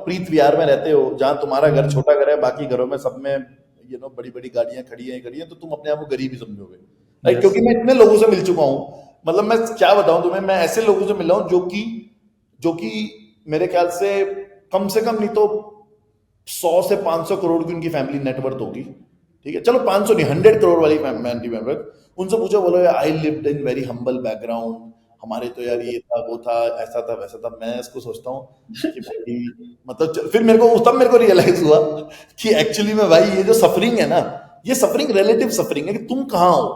B: प्रीत विहार में रहते हो, जहां तुम्हारा घर छोटा घर है, बाकी घरों में सब में बड़ी बड़ी गाड़ियां खड़ी हैं, तो तुम अपने आप को गरीब ही समझोगे, राइट?
A: यस।
B: क्योंकि मैं इतने लोगों से मिल चुका हूँ, मतलब मैं क्या बताऊं तुम्हें, मैं ऐसे लोगों से मिला हूं जो कि मेरे ख्याल से कम नहीं तो 100 से 500 करोड़ की उनकी फैमिली नेटवर्थ होगी, ठीक है? चलो 500 नहीं, 100 करोड़ वाली फैमिली नेटवर्थ। उनसे पूछो, बोलो I lived in very humble background, हमारे तो यार ये था वो था, ऐसा था वैसा था। मैं इसको सोचता हूँ कि भाई मतलब फिर मेरे को रियलाइज हुआ कि एक्चुअली में भाई ये जो सफरिंग है ना, ये सफरिंग रिलेटिव सफरिंग है, कि तुम कहाँ हो।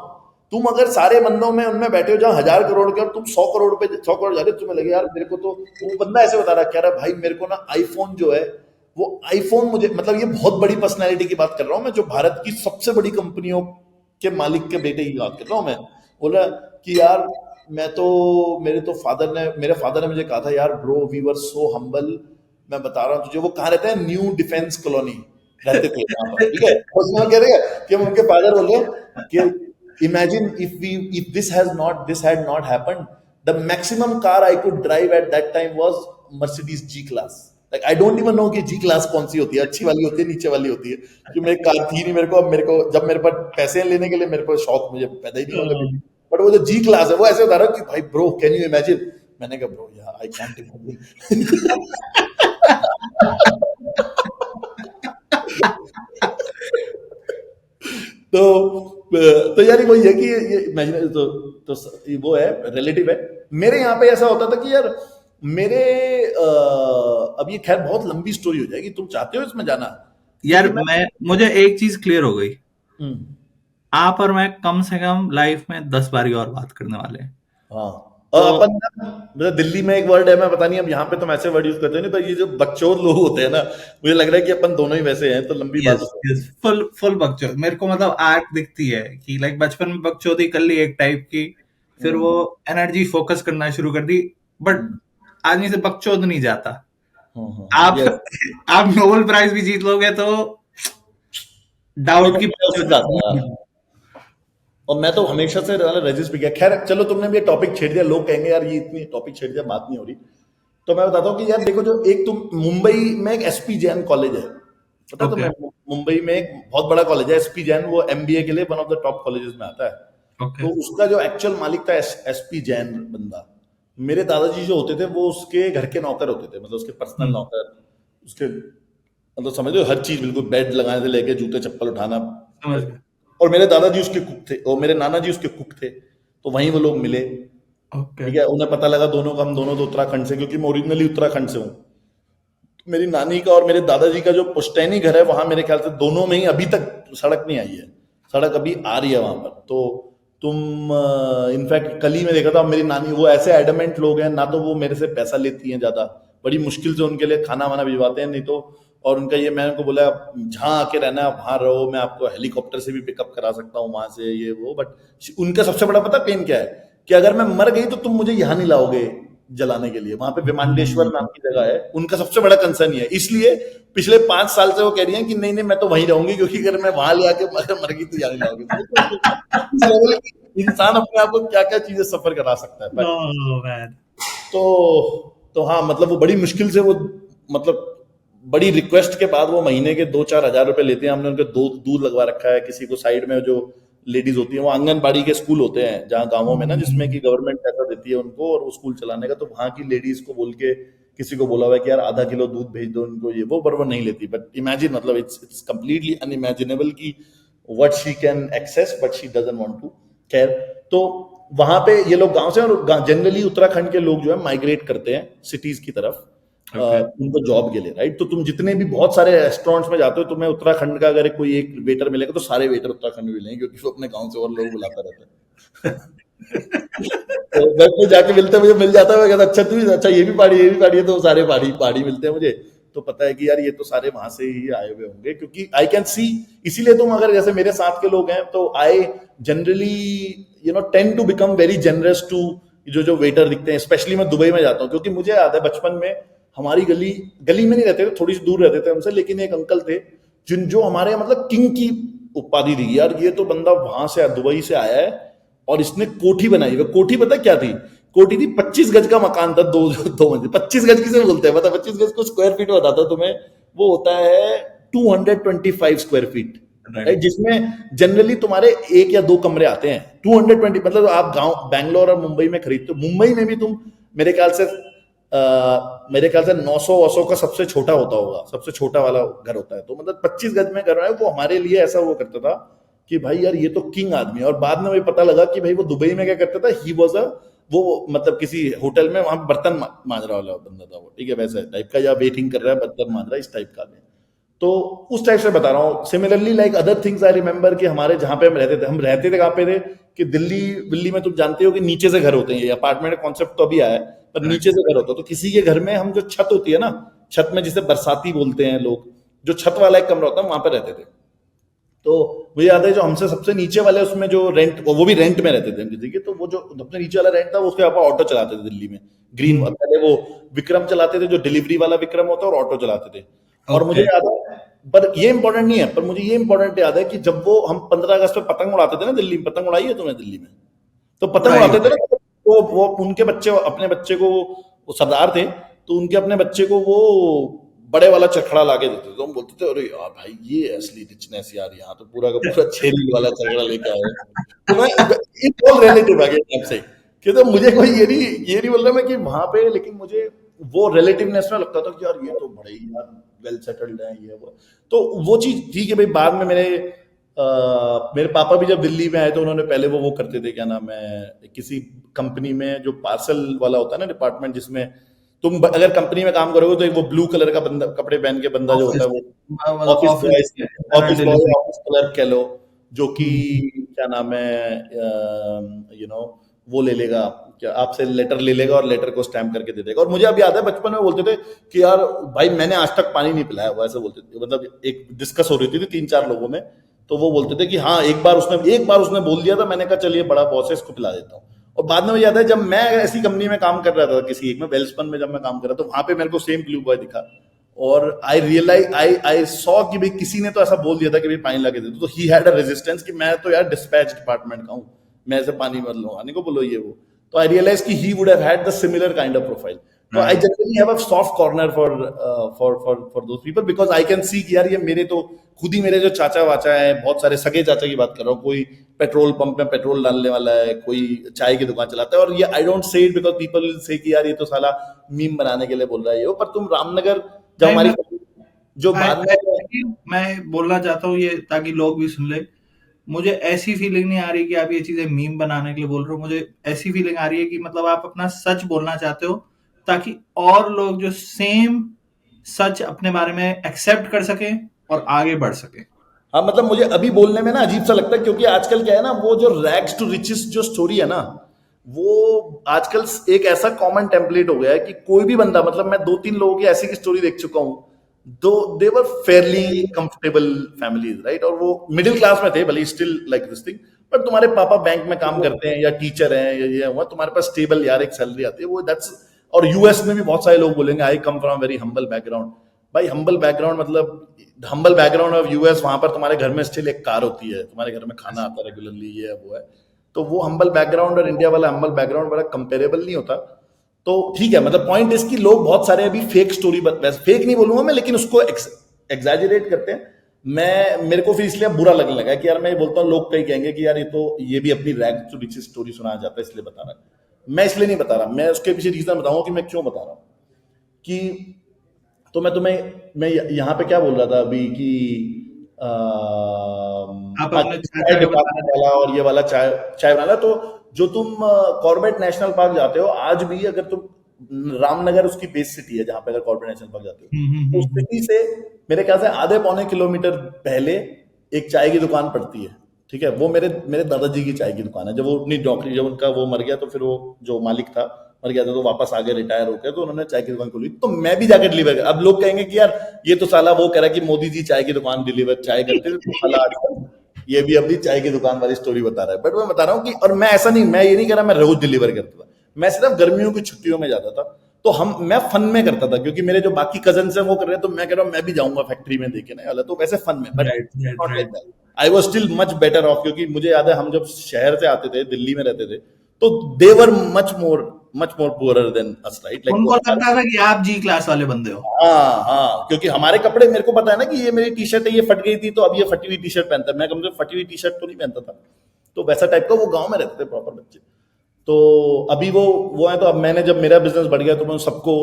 B: तुम अगर सारे बंदों में उनमें बैठे हो जहाँ 1000 करोड़ के, और तुम 100 करोड़ जा रहे हो, तुम्हें लगे यार मेरे को तो, वो बंदा ऐसे बता रहा, कह रहा भाई मेरे को ना आईफोन जो है, वो आईफोन मुझे, मतलब ये बहुत बड़ी पर्सनैलिटी की बात कर रहा हूँ मैं, जो भारत की सबसे बड़ी कंपनियों के मालिक के बेटे की बात कर रहा हूँ मैं। बोला कि यार मेरे फादर ने मुझे कहा था, यार bro we were so humble, मैं बता रहा हूँ तुझे। वो कहाँ रहते हैं? न्यू डिफेंस कॉलोनी रहते थे वहां पर, ठीक है? उसमें कह रहे हैं कि उनके फादर बोले कि imagine if this had not happened, the maximum car I could drive at that time was Mercedes ji class. Like I don't even know कि जी क्लास कौन सी होती है, अच्छी वाली होती है, नीचे वाली होती है, कि मेरी कार थी नहीं। मेरे को जब मेरे पास पैसे लेने के लिए मेरे को शौक मुझे पैदा ही नहीं हुआ कभी। बट वो जो जी क्लास है, वो ऐसे बता रहा कि भाई ब्रो कैन यू इमेजिन। मैंने कहा ब्रो या आई कांट इमेजिन। तो यार वही है कि ये इमेजिन तो वो है, रिलेटिव है। मेरे यहाँ पे ऐसा होता था कि यार मेरे अब ये खैर बहुत लंबी स्टोरी हो जाएगी, तुम चाहते हो इसमें जाना?
A: यार मुझे एक चीज क्लियर हो गई,
B: हम्म,
A: आप और मैं कम से कम लाइफ में 10 बार और बात करने वाले हैं।
B: हाँ। और
A: तो
B: अपन ना, मतलब दिल्ली में एक वर्ड है, मैं पता नहीं अब यहाँ पे तुम ऐसे वर्ड यूज करते हो नहीं, पर ये जो बकचोद लोग होते हैं ना, मुझे लग रहा है कि अपन दोनों ही वैसे हैं, तो लंबी बात
A: यस, यस, फुल बकचोद। मेरे को मतलब आर्ट दिखती है कि लाइक बचपन में बकचोदी कर ली एक टाइप की, फिर वो एनर्जी फोकस करना शुरू कर दी, बट आदमी से बकचोद नहीं जाता। आप
B: यस,
A: आप नोबेल प्राइज भी जीत लोगे तो डाउट की
B: उससे जाता है। और मैं तो हमेशा से रजिस्ट भी किया। खैर चलो, तुमने भी ये टॉपिक छेड़ दिया, लोग कहेंगे यार ये इतनी टॉपिक छेड़ दिया, बात नहीं हो रही। तो मैं बताता हूँ कि यार देखो, जो एक तुम मुंबई में एक एसपी जैन कॉलेज है, पता है
A: ओके,
B: तुम्हें? मुंबई में एक बहुत बड़ा कॉलेज है एसपी जैन, वो एमबीए के लिए one of the top colleges में आता है।
A: ओके,
B: तो उसका जो एक्चुअल मालिक था एसपी जैन बंदा, मेरे दादाजी जो होते थे वो उसके घर के नौकर होते थे, मतलब उसके पर्सनल
A: हुँ,
B: नौकर, उसके मतलब समझ लो हर चीज, बिल्कुल बेड लगाने से लेके जूते चप्पल उठाना।
A: समझ गया।
B: और मेरे दादाजी उसके कुक थे, और मेरे नाना जी उसके कुक थे। तो वहीं वो लोग मिले,
A: ओके,
B: ठीक है। उन्हें पता लगा दोनों का, हम दोनों तो उत्तराखंड से, क्योंकि मैं ओरिजिनली उत्तराखंड से हूँ। तो मेरी नानी का और मेरे दादाजी का जो पुश्तैनी घर है, वहां मेरे ख्याल से दोनों में ही अभी तक सड़क नहीं आई है। सड़क अभी आ रही है वहां पर। तो तुम इनफैक्ट कल ही मैं देखा था, मेरी नानी, वो ऐसे एडमेंट लोग हैं ना, तो वो मेरे से पैसा लेती हैं ज्यादा, बड़ी मुश्किल से उनके लिए खाना वाना भिजवाते हैं, नहीं तो। और उनका ये, मैंने उनको बोला जहाँ आके रहना है वहां रहो, मैं आपको हेलीकॉप्टर से भी पिकअप करा सकता हूँ वहां से, ये वो। बट उनका सबसे बड़ा पता पेन क्या है, कि अगर मैं मर गई तो तुम मुझे यहाँ नहीं लाओगे जलाने के लिए। वहां पे विमानडेश्वर नाम
A: हुँ,
B: की जगह है, उनका सबसे बड़ा कंसर्न ये है। इसलिए पिछले 5 साल से वो कह रही है कि नहीं नहीं, मैं तो वहीं रहूंगी, क्योंकि अगर मैं वहां ले आके मर गई तो यहाँ नहीं लाओगे। इस लेवल की इंसान अपने आप को क्या क्या चीजें सफर करा सकता है। But
A: oh man!
B: तो तो हाँ, मतलब वो बड़ी मुश्किल से वो, मतलब बड़ी रिक्वेस्ट के बाद वो महीने के 2-4 हज़ार रुपए लेते हैं। हमने उनके दूध लगवा रखा है, किसी को साइड में जो लेडीज होती है, वो आंगनबाड़ी के स्कूल होते हैं जहाँ गाँवों में ना, जिसमें कि गवर्नमेंट पैसा देती है उनको और वो स्कूल चलाने का, तो वहाँ की लेडीज को बोल के किसी को बोला हुआ है कि यार आधा किलो दूध भेज दो उनको, ये वो, पर वो नहीं लेती। बट इमेजिन, मतलब इट्स कंप्लीटली अनइमेजिनेबल की what she can access, but she doesn't want to. खैर, तो वहां पे ये लोग गांव से, और जनरली उत्तराखंड के लोग जो है माइग्रेट करते हैं सिटीज की तरफ,
A: ओके,
B: उनको जॉब के लिए, राइट। तो तुम जितने भी बहुत सारे रेस्टोरेंट्स में जाते हो, तुम्हें उत्तराखंड का अगर कोई एक वेटर मिलेगा, तो सारे वेटर उत्तराखंड में मिलेंगे, क्योंकि वो अपने गांव से और लोग बुलाता रहता है। तो मैं तो जाके मिलते, मुझे मिल जाता है, मैं कहता अच्छा तू, अच्छा ये भी पहाड़ी है, तो सारे पहाड़ी पहाड़ी मिलते हैं मुझे। तो पता है कि यार ये तो सारे वहां से ही आए हुए होंगे, क्योंकि आई कैन सी। इसीलिए तुम अगर जैसे मेरे साथ के लोग हैं, तो I generally tend to become very generous to जो जो वेटर दिखते हैं। स्पेशली मैं दुबई में जाता हूँ, क्योंकि मुझे याद है बचपन में हमारी गली गली में नहीं रहते थे, थोड़ी सी दूर रहते थे हमसे, लेकिन एक अंकल थे जिन जो हमारे मतलब किंग की उपाधि दी, यार ये तो बंदा वहां से दुबई से आया है और इसने कोठी बनाई। वो कोठी पता क्या थी? कोठी थी 25 गज का मकान था, दो मंजिल। 25 गज किसे बोलते हैं पता? 25 गज को स्क्वायर फीट में बताता तुम्हें, वो होता है 225 स्क्वायर फीट,
A: राइट,
B: राइट। जिसमें जनरली तुम्हारे 1 या 2 कमरे आते हैं। 220, मतलब आप गांव बैंगलोर और मुंबई में खरीदते हो, मुंबई में भी तुम मेरे ख्याल से मेरे ख्याल से 900 का सबसे छोटा होता होगा, सबसे छोटा वाला घर होता है। तो मतलब 25 गज में घर है वो, हमारे लिए ऐसा हुआ करता था कि भाई यार ये तो किंग आदमी है। और बाद में वही पता लगा कि भाई वो दुबई में क्या करता था, ही वॉज अ, वो मतलब किसी होटल में वहां बर्तन मांजरा वाला बंदा था वो, ठीक है, वैसे टाइप का, या वेटिंग कर रहा है बर्तन मांज रहा है, इस टाइप का आदमी। तो उस टाइप से बता रहा हूँ। Similarly like other things I remember कि हमारे जहाँ पे हम रहते थे कहाँ पे थे, कि दिल्ली में तुम जानते हो कि नीचे से घर होते हैं, ये अपार्टमेंट कॉन्सेप्ट तो अभी आया है, पर
A: राइट,
B: नीचे से घर होता है। तो किसी के घर में हम, जो छत होती है ना, छत में जिसे बरसाती बोलते हैं लोग, जो छत वाला एक कमरा होता है, वहां पे रहते थे। तो मुझे याद है जो हमसे सबसे नीचे वाले, उसमें जो रेंट, वो भी रेंट में रहते थे हम किसी के, तो वो जो सबसे नीचे वाला रेंट था, वो उसके पापा ऑटो चलाते थे दिल्ली में। ग्रीन,
A: हुँ,
B: पहले वो विक्रम चलाते थे, जो डिलीवरी वाला विक्रम होता है, और ऑटो चलाते थे। और मुझे
A: ओके,
B: याद है, पर ये इंपॉर्टेंट नहीं है, पर मुझे ये इंपॉर्टेंट याद है कि जब वो हम 15 अगस्त पे पतंग उड़ाते थे ना दिल्ली में, पतंग उड़ाई है तुमने दिल्ली में? तो पतंग
A: उड़ाई
B: उड़ाते थे
A: हुई,
B: ना, तो वो उनके बच्चे, अपने बच्चे को, वो सरदार थे, तो उनके अपने बच्चे को वो बड़े वाला चरखड़ा लाके देते थे। तो हम बोलते थे अरे यार भाई ये असली रिचनेस यार, यहाँ तो पूरा का पूरा छेरी वाला चरखड़ा लेके आए हैं। तो मैं, ये ऑल रिलेटिव आ गया टाइप से, कि तो मुझे कोई ये नहीं बोल रहा मैं कि वहां पे, लेकिन मुझे वो रिलेटिवनेस में लगता था कि यार ये तो बड़े ही यार वेल सेटल्ड है, ये वो। तो वो चीज ठीक है भाई। बाद में मेरे पापा भी जब दिल्ली में आए, तो उन्होंने पहले वो करते थे, क्या नाम है, किसी कंपनी में जो पार्सल वाला होता है ना डिपार्टमेंट, जिसमें तुम अगर कंपनी में काम करोगे, तो एक वो ब्लू कलर का बंदा, कपड़े पहन के बंदा जो होता
A: ऑफ़िस
B: है, वो
A: मतलब
B: office
A: office
B: boy,
A: general
B: office boy,
A: delivery.
B: Office clerk कह लो, जो कि
A: हुँ,
B: क्या नाम है, यू नो वो ले लेगा, क्या आपसे लेटर ले लेगा और लेटर को स्टैम्प करके दे देगा। और मुझे अब याद है बचपन में बोलते थे कि यार भाई मैंने आज तक पानी नहीं पिलाया, वो ऐसे बोलते थे। मतलब एक डिस्कस हो रही थी 3-4 लोगों में, तो वो बोलते थे कि हाँ एक बार उसने बोल दिया था, मैंने कहा चलिए बड़ा बॉस है, इसको पिला देता हूँ। और बाद में मुझे याद है जब मैं ऐसी कंपनी में काम कर रहा था, किसी एक में वेल्सपन में जब मैं काम कर रहा था, तो वहां पे मेरे को सेम ब्लू बॉय दिखा, और आई सॉ कि भाई किसी ने तो ऐसा बोल दिया था कि भाई पानी ला के दे दो, तो ही हैड अ रेजिस्टेंस कि मैं तो यार डिस्पैच डिपार्टमेंट का हूँ, मैं ऐसे पानी मत लो, आने को बोलो ये वो। तो आई रियलाइज कि he would have had the similar kind of profile. तो I
A: right.
B: Generally have a soft corner for those people, because I can see कि यार ये मेरे तो खुद ही मेरे जो चाचा वाचा है, बहुत सारे सगे चाचा की बात कर रहा हूँ, कोई पेट्रोल पंप में पेट्रोल डालने वाला है, कोई चाय की दुकान चलाता है, और ये I don't say it because people will say कि यार ये तो साला मीम बनाने के लिए बोल रहा है ये वो, पर तुम रामनगर जब
A: नहीं,
B: हमारी जो
A: मैं
B: बाद में
A: मैं बोलना चाहता हूँ ये ताकि लोग भी सुन ले। मुझे ऐसी फीलिंग नहीं आ रही कि आप ये चीजें मीम बनाने के लिए बोल रहे हो। मुझे ऐसी फीलिंग आ रही है कि मतलब आप अपना सच बोलना चाहते हो ताकि और लोग जो सेम सच अपने बारे में एक्सेप्ट कर सकें और आगे बढ़ सकें।
B: हाँ मतलब मुझे अभी बोलने में ना अजीब सा लगता है, क्योंकि आजकल क्या है ना, वो जो रैग्स टू रिचेस जो स्टोरी है ना, वो आजकल एक ऐसा कॉमन टेम्पलेट हो गया है कि कोई भी बंदा, मतलब मैं 2-3 लोगों की ऐसी की स्टोरी देख चुका हूँ, दो दे वर फेयरली कंफर्टेबल फैमिलीज, राइट, और वो मिडिल क्लास में थे, भले still like this thing, but तुम्हारे पापा बैंक में काम करते हैं या टीचर हैं या ये हुआ, तुम्हारे पास स्टेबल यार एक सैलरी आती है, वो दैट्स। और यूएस में भी बहुत सारे लोग बोलेंगे I come from very humble background. भाई हम्बल बैकग्राउंड मतलब हम्बल बैकग्राउंड ऑफ यूएस, वहां पर तुम्हारे घर में स्टिल एक कार होती है, तुम्हारे घर में खाना आता है रेगुलरली, ये है वो है। तो वो हम्बल बैकग्राउंड और इंडिया वाला हम्बल बैकग्राउंड बड़ा कंपेरेबल नहीं होता। तो ठीक है, मतलब पॉइंट इसकी लोग बहुत सारे अभी फेक स्टोरी, फेक नहीं बोलूंगा मैं, लेकिन उसको एग्जैजरेट करते हैं। मेरे को फिर इसलिए बुरा लगने लगा कि यार मैं ये बोलता हूँ, लोग कई कहेंगे कि यार ये भी अपनी रैग टू रिचेस स्टोरी सुनाया जाता है इसलिए बता रहा है। मैं इसलिए नहीं बता रहा, मैं उसके पीछे रीजन बताऊंगा कि मैं क्यों बता रहा हूँ। कि तो मैं यहाँ पे क्या बोल रहा था अभी कि
A: आप
B: हाँ,
A: अपने
B: चाय
A: चाचा का बता रहे
B: डिपार्टमेंट
A: थे।
B: वाला और ये वाला चाय चाय बनाना। तो जो तुम कॉर्बेट नेशनल पार्क जाते हो आज भी, अगर तुम रामनगर उसकी बेस सिटी है जहां पे अगर कॉर्बेट नेशनल पार्क जाते हो, तो उस सिटी से मेरे ख्याल से आधे पौने किलोमीटर पहले एक चाय की दुकान पड़ती है। ठीक है, वो मेरे मेरे दादाजी की चाय की दुकान है। जब वो अपनी नौकरी, जब उनका वो मर गया, तो फिर वो जो मालिक था मर गया था, तो वापस आ गए रिटायर होकर, तो उन्होंने चाय की दुकान खोली। तो मैं भी जाकर डिलीवर कर, अब लोग कहेंगे कि यार ये तो साला वो कह रहा है कि मोदी जी चाय की दुकान डिलीवर चाय करते थे, तो साला आजकल ये भी अपनी चाय की दुकान वाली स्टोरी बता रहा है। बट मैं बता रहा हूँ कि, और मैं ऐसा नहीं, मैं ये नहीं कह रहा मैं रोज डिलीवर करता था, मैं सिर्फ गर्मियों की छुट्टियों में जाता था। तो मैं फन में करता था, क्योंकि मेरे जो बाकी कजन है वो कर रहे हैं, तो मैं कह रहा हूँ मैं भी जाऊंगा फैक्ट्री में देखे ना वाला, तो वैसे फन में, but
A: right, right,
B: not like
A: right.
B: That. I was still much better of, क्योंकि मुझे याद है हम जब शहर से आते थे, दिल्ली में रहते थे, तो they were much more poorer than us, right, like वो
A: उनको
B: हमारे।
A: लगता था कि आप जी क्लास वाले बंदे हो।
B: हाँ हाँ, क्योंकि हमारे कपड़े, मेरे को पता है ना कि ये मेरी टी शर्ट है, ये फट गई थी, तो अब ये फटी हुई टी शर्ट पहनता है। मैं कम से कम फटी हुई टी शर्ट तो नहीं पहनता था। तो वैसा टाइप का, वो गांव में रहते थे प्रॉपर बच्चे। तो अभी वो है, तो अब मैंने, जब मेरा बिजनेस बढ़ गया, तो मैं सबको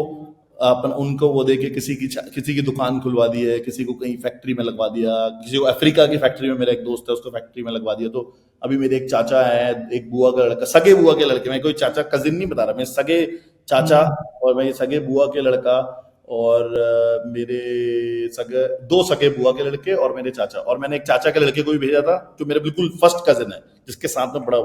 B: अपन उनको वो देके किसी की दुकान खुलवा दी है, किसी को कहीं फैक्ट्री में लगवा दिया, किसी को अफ्रीका की फैक्ट्री में, मेरा एक दोस्त है उसको फैक्ट्री में लगवा दिया। तो अभी मेरे एक चाचा है, एक बुआ का लड़का, सगे बुआ के लड़के, मैं कोई चाचा कजिन नहीं बता रहा, मैं सगे चाचा, और मैं सगे बुआ के लड़का, और मेरे सगे, 2 सगे बुआ के लड़के और मेरे चाचा, और मैंने एक चाचा के लड़के को भी भेजा था जो मेरे बिल्कुल फर्स्ट कजिन है, जिसके साथ में पड़ा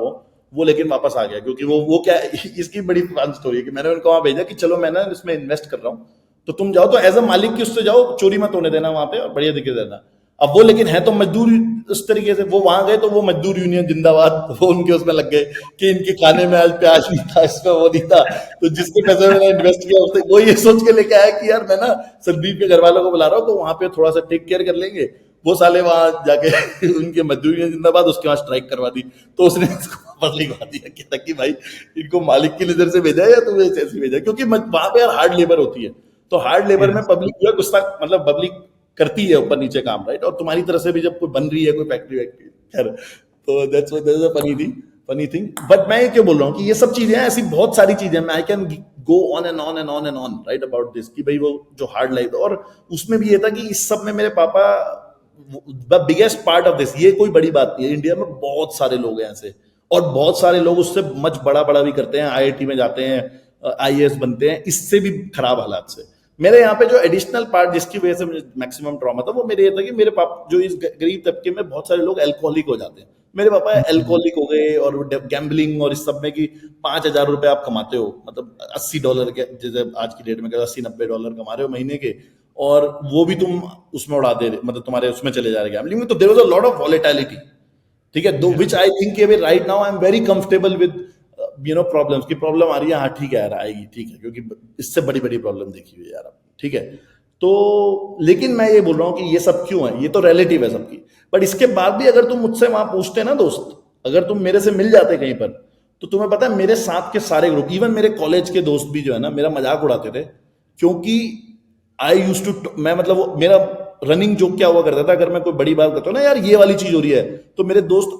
B: वो लेकिन वापस आ गया, क्योंकि वो क्या, इसकी बड़ी फन स्टोरी है कि मैंने उनको वहां भेजा कि चलो मैं ना इसमें इन्वेस्ट कर रहा हूँ, तो तुम जाओ, तो एज अ मालिक की उससे जाओ, चोरी मत होने देना वहां पे, और बढ़िया दिखे देना। अब वो लेकिन है तो मजदूर, उस तरीके से वो वहां गए, तो वो मजदूर यूनियन जिंदाबाद, वो उनके उसमें लग गए कि इनके खाने में आज प्याज नहीं था, इसमें वो नहीं था। तो जिसके पैसे मैंने इन्वेस्ट किया, उससे वो ये सोच के लेके आया कि यार मैं ना संदीप के घर वालों को बुला रहा हूँ, तो वहां पे थोड़ा सा टेक केयर कर लेंगे। वो साले वहां जाके उनके मजदूर यूनियन जिंदाबाद, उसके वहां स्ट्राइक करवा दी। तो उसने इसको वापस लिखवा दिया, कहता कि भाई इनको मालिक की नजर से भेजा है या तुम्हें ऐसे भेजा, क्योंकि वहां पे यार हार्ड लेबर होती है। तो हार्ड लेबर में
A: यस।
B: पब्लिक जो है गुस्सा, मतलब पब्लिक करती है ऊपर नीचे काम, राइट, और तुम्हारी तरफ से भी जब कोई बन रही है कोई फैक्ट्री वैक्ट्री, खैर, तो that's a funny thing. But मैं ये क्यों बोल रहा हूँ कि ये सब चीजें ऐसी बहुत सारी चीजें, मैं I can go on and on and on and on right about this, कि भाई वो जो हार्ड लाइफ, और उसमें भी ये था कि इस सब में मेरे पापा the biggest part of this, ये कोई बड़ी बात नहीं है, इंडिया में बहुत सारे लोग हैं ऐसे, और बहुत सारे लोग उससे मच बड़ा बड़ा भी करते हैं, आईआईटी में जाते हैं, आईएएस बनते हैं, इससे भी खराब हालात से। मेरे यहाँ पे जो एडिशनल पार्ट जिसकी वजह से मुझे मैक्सिमम ट्रॉमा था, वो मेरे ये था कि मेरे पापा, जो इस गरीब तबके में बहुत सारे लोग अल्कोहलिक हो जाते हैं, मेरे पापा अल्कोहलिक हो गए, और गैम्बलिंग और इस सब में कि 5,000 रुपए आप कमाते हो, मतलब $80 के, जैसे आज की डेट में $80-90 कमा रहे हो महीने के, और वो भी तुम उसमें उड़ा दे रहे, मतलब तुम्हारे उसमें चले जा रहे गैम्बलिंग में, तो there was a lot of volatility. ठीक है, though which I think right now I am very comfortable with problems, की प्रॉब्लम आ रही है, हाँ ठीक है यार आएगी, ठीक है, क्योंकि इससे बड़ी बड़ी प्रॉब्लम देखी हुई है यार, ठीक है। तो लेकिन मैं ये बोल रहा हूँ कि ये सब क्यों है, ये तो रिलेटिव है सबकी। बट इसके बाद भी अगर तुम मुझसे वहां पूछते ना दोस्त, अगर तुम मेरे से मिल जाते कहीं पर, तो तुम्हें पता है मेरे साथ के सारे ग्रुप, इवन मेरे कॉलेज के दोस्त भी जो है ना मेरा मजाक उड़ाते थे, क्योंकि आई यूज टू, मैं मतलब वो मेरा रनिंग जोक क्या हुआ करता था, अगर मैं कोई बड़ी बात करता हूँ ना यार ये वाली चीज हो रही है, तो मेरे दोस्त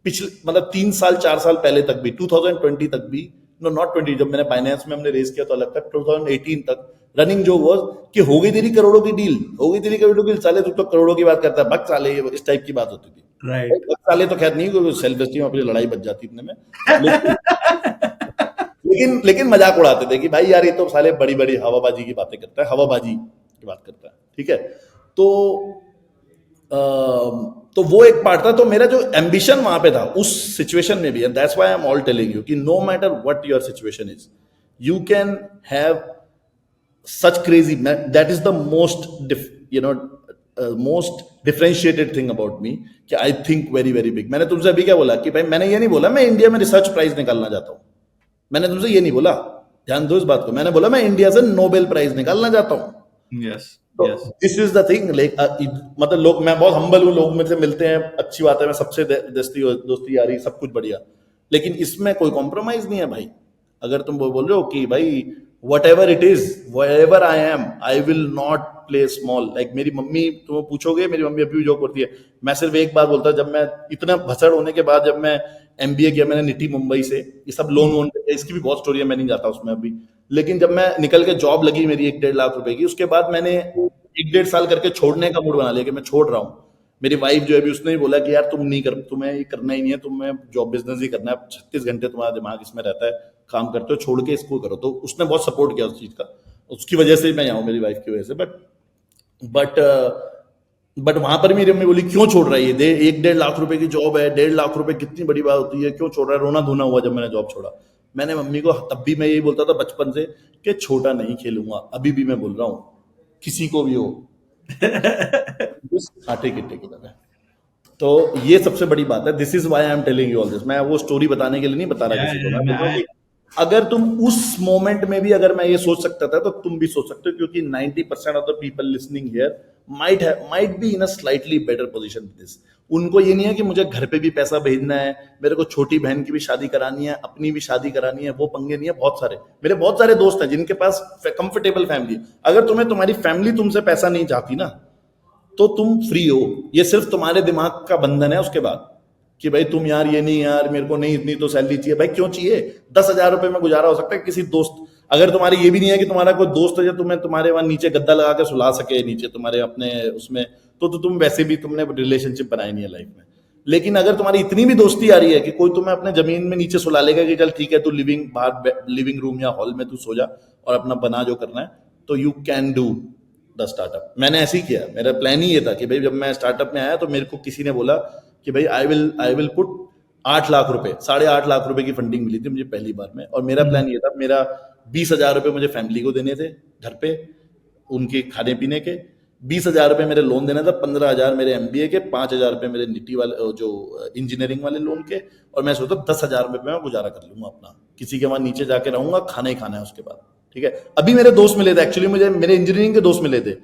B: पिछले मतलब 3 साल 4 साल पहले तक भी, 2020 तक भी, नो नॉट 20, जब मैंने फाइनेंस में हमने रेस किया तो अलग था, 2018 तक रनिंग जो वो कि हो गई तेरी करोड़ों की डील, हो गई तेरी करोड़ों की, साले तू तो करोड़ों की बात करता है, भग साले, ये इस टाइप की बात होती थी।
A: राइट।
B: भग साले तो खैर नहीं, क्योंकि सेल्फ एस्टीम अपनी लड़ाई बच जाती इतने में, लेकिन लेकिन मजाक उड़ाते थे कि भाई यार ये तो साले बड़ी बड़ी हवाबाजी की बातें करता है, हवाबाजी की बात करता है, ठीक है। तो तो वो एक पार्ट था। तो मेरा जो एम्बिशन वहां पे था उस सिचुएशन में भी, and that's why I am all telling you कि no matter what your situation is, you can have such crazy, that is the most most differentiated thing about me, कि I think very very big। मैंने तुमसे अभी क्या बोला कि भाई मैंने ये नहीं बोला मैं इंडिया में रिसर्च प्राइज निकालना चाहता हूं, मैंने तुमसे ये नहीं बोला, ध्यान दो इस बात को, मैंने बोला मैं इंडिया से नोबेल प्राइज निकालना चाहता हूं।
A: यस
B: तो
A: yes
B: this is the thing, like मतलब लोग, मैं बहुत हम्बल हूँ, लोग मेरे से मिलते हैं, अच्छी बात है, मैं सबसे दोस्ती दोस्ती यारी सब कुछ बढ़िया, लेकिन इसमें कोई कॉम्प्रोमाइज नहीं है भाई। अगर तुम वो बोल रहे हो कि भाई what ever it is, what ever I am, I will not play small. Like मेरी मम्मी, तुम पूछोगे, मेरी मम्मी अभी भी जोक करती है, मैं सिर्फ एक बात बोलता, जब मैं इतना भसड़ होने के बाद, जब मैं एमबीए किया मैंने निटी मुंबई से, ये सब लोन वोन, इसकी भी बहुत स्टोरी है, मैं नहीं जाता उसमें अभी, लेकिन जब मैं निकल के जॉब लगी मेरी 1-1.5 लाख रुपए की, उसके बाद मैंने 1-1.5 साल करके छोड़ने का मूड बना लिया कि मैं छोड़ रहा हूँ। मेरी वाइफ जो है भी, उसने ही बोला कि यार तुम नहीं कर, तुम्हें ये करना ही नहीं है, तुम्हें जॉब बिजनेस ही करना है, 36 घंटे तुम्हारा दिमाग इसमें रहता है, काम करते हो, छोड़ के इसको करो। तो उसने बहुत सपोर्ट किया उस चीज का, उसकी वजह से मैं यहाँ हूँ, मेरी वाइफ की वजह से। बट बट वहां पर मेरी मम्मी बोली क्यों छोड़ रहा है ये, 1-1.5 लाख रुपए की जॉब है, 1.5 लाख रुपए कितनी बड़ी बात होती है, क्यों छोड़ रहा है, रोना धोना हुआ जब मैंने जॉब छोड़ा। मैंने मम्मी को, तब भी मैं यही बोलता था बचपन से कि छोटा नहीं खेलूंगा, अभी भी मैं बोल रहा हूँ, किसी को भी हो, उस आटे किट्टे की तरह। तो ये सबसे बड़ी बात है, this is why I am telling you all this. मैं वो स्टोरी बताने के लिए नहीं बता रहा किसी को, मैं बोल रहा हूँ कि अगर तुम उस मोमेंट में भी अगर मैं ये सोच सकता था तो तुम भी सोच सकते हो, क्योंकि 90% of the people listening here might be in a slightly better position this. उनको ये नहीं है कि मुझे घर पे भी पैसा भेजना है, मेरे को छोटी बहन की भी शादी करानी है, अपनी भी शादी करानी है, वो पंगे नहीं है। बहुत सारे मेरे बहुत सारे दोस्त हैं जिनके पास कंफर्टेबल फैमिली है। अगर तुम्हें तुम्हारी फैमिली तुमसे पैसा नहीं चाहती ना, तो तुम फ्री हो, ये सिर्फ तुम्हारे दिमाग का बंधन है उसके बाद, कि भाई तुम यार ये नहीं, यार मेरे को नहीं इतनी तो सैलरी चाहिए। भाई क्यों चाहिए, 10,000 रुपए में गुजारा हो सकता है किसी दोस्त, अगर तुम्हारे ये भी नहीं है कि तुम्हारा कोई दोस्त है जो तुम्हें तुम्हारे वहां नीचे गद्दा लगा के सुला सके नीचे तुम्हारे अपने उसमें, तो तुम वैसे भी तुमने रिलेशनशिप बनाई नहीं है लाइफ में। लेकिन अगर तुम्हारी इतनी भी दोस्ती आ रही है कि कोई तुम्हें अपने जमीन में नीचे सुला लेगा कि चल ठीक है तू बाहर लिविंग रूम या हॉल में तू सो जा और अपना बना जो करना है, तो you can do the startup. मैंने ऐसे ही किया, मेरा प्लान ही ये था कि भाई जब मैं स्टार्टअप में आया तो मेरे को किसी ने बोला कि भाई आई विल पुट 8 लाख रुपए, 8.5 लाख रुपए की फंडिंग मिली थी मुझे पहली बार में, और मेरा प्लान ये था, मेरा 20,000 रुपए मुझे फैमिली को देने थे घर पे उनके खाने पीने के, 20,000 रुपए मेरे लोन देना था, 15,000 मेरे एमबीए के, 5,000 रुपए मेरे निटी वाले जो इंजीनियरिंग वाले लोन के, और मैं सोचता 10,000 रुपए में मैं गुजारा कर लूंगा अपना, किसी के वहां नीचे जाके रहूंगा, खाना ही खाना है उसके बाद, ठीक है। अभी मेरे दोस्त मिले थे, एक्चुअली मुझे मेरे इंजीनियरिंग के दोस्त मिले थे,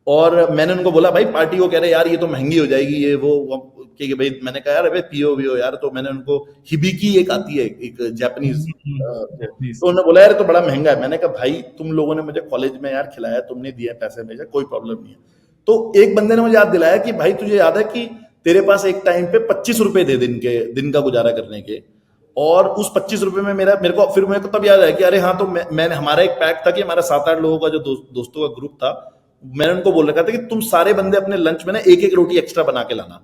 B: और मैंने उनको बोला भाई पार्टी को, कह रहे यार ये तो महंगी हो जाएगी ये वो, कि भाई मैंने कहा यार अबे पियो वियो यार, तो मैंने उनको हिबिकी एक आती है एक जापानीज, तो उन्होंने बोला यार तो बड़ा महंगा है। मैंने कहा भाई तुम लोगों ने मुझे कॉलेज में यार खिलाया, तुमने दिया पैसे भेजा, कोई प्रॉब्लम नहीं है। तो एक बंदे ने मुझे याद दिलाया कि भाई तुझे याद है कि तेरे पास एक टाइम पे 25 रुपए थे दिन का गुजारा करने के, और उस 25 रुपए में मेरे को तब याद आया कि अरे हाँ, तो मैंने हमारा एक पैक था कि हमारा 7-8 लोगों का जो दोस्तों का ग्रुप था, मैंने उनको बोल रखा था कि तुम सारे बंदे अपने लंच में ना एक एक रोटी एक्स्ट्रा बना के लाना,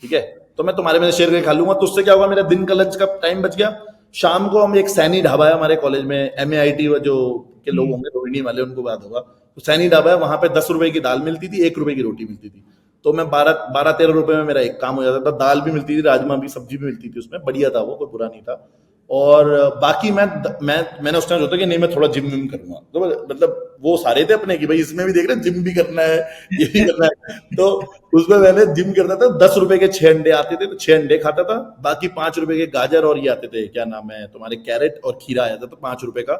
B: ठीक है, तो मैं तुम्हारे में शेयर करके खा लूंगा। तो उससे क्या होगा, मेरा दिन का लंच का टाइम बच गया। शाम को हम एक सैनी ढाबा है हमारे कॉलेज में, MAIT जो के लोग होंगे रोहिणी वाले उनको बात होगा, तो सैनी ढाबा है, वहां पे 10 रुपए की दाल मिलती थी, 1 रुपए की रोटी मिलती थी, तो मैं 12-13 रुपए में मेरा एक काम हो जाता था। दाल भी मिलती थी, राजमा भी, सब्जी भी मिलती थी उसमें, बढ़िया था वो, कोई बुरा नहीं था। और बाकी मैंने उस टाइम सोचा कि नहीं मैं थोड़ा जिम विम करूंगा, तो मतलब वो सारे थे अपने कि भाई इसमें भी देख रहे जिम भी करना है, ये भी करना है, तो उसमें मैंने जिम करता था। 10 रुपए के 6 अंडे आते थे, तो 6 अंडे खाता था, बाकी 5 रुपए के गाजर और ये आते थे, क्या नाम है तुम्हारे, कैरेट और खीरा आ जाता था 5 रुपए का,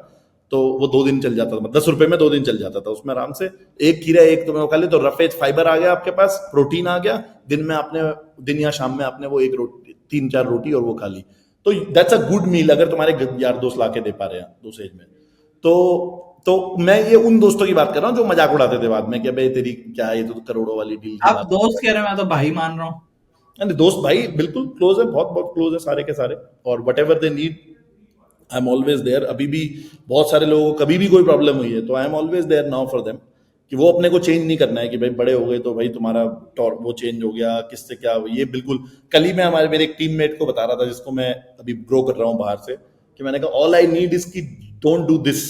B: तो वो 2 दिन चल जाता था, 10 रुपए में 2 दिन चल जाता था, उसमें आराम से एक खीरा एक तुम्हें वो खा ले, तो रफेज फाइबर आ गया आपके पास, प्रोटीन आ गया, दिन में आपने दिन या शाम में आपने वो एक रोटी 3-4 रोटी और वो खा ली, तो दैट्स अ गुड मील अगर तुम्हारे यार दोस्त ला के दे पा रहे हैं उस एज में। तो मैं ये उन दोस्तों की बात कर रहा हूँ जो मजाक उड़ाते थे बाद में कि भाई तेरी क्या है, ये तो करोड़ों वाली डील की
A: आप
B: बात
A: दोस्त कह रहे हैं, मैं तो भाई मान रहा हूँ।
B: है। दोस्त भाई बिल्कुल क्लोज है, बहुत बहुत क्लोज है सारे के सारे, और whatever they need I am always there. अभी भी बहुत सारे लोगों को कभी भी कोई प्रॉब्लम हुई है तो I am always there now for them, कि वो अपने को चेंज नहीं करना है कि भाई बड़े हो गए तो भाई तुम्हारा वो चेंज हो गया, किससे क्या ये बिल्कुल। कल ही मैं मेरे एक टीममेट को बता रहा था जिसको मैं अभी ग्रो कर रहा हूँ बाहर से, कि मैंने कहा ऑल आई नीड इज की डोंट डू दिस,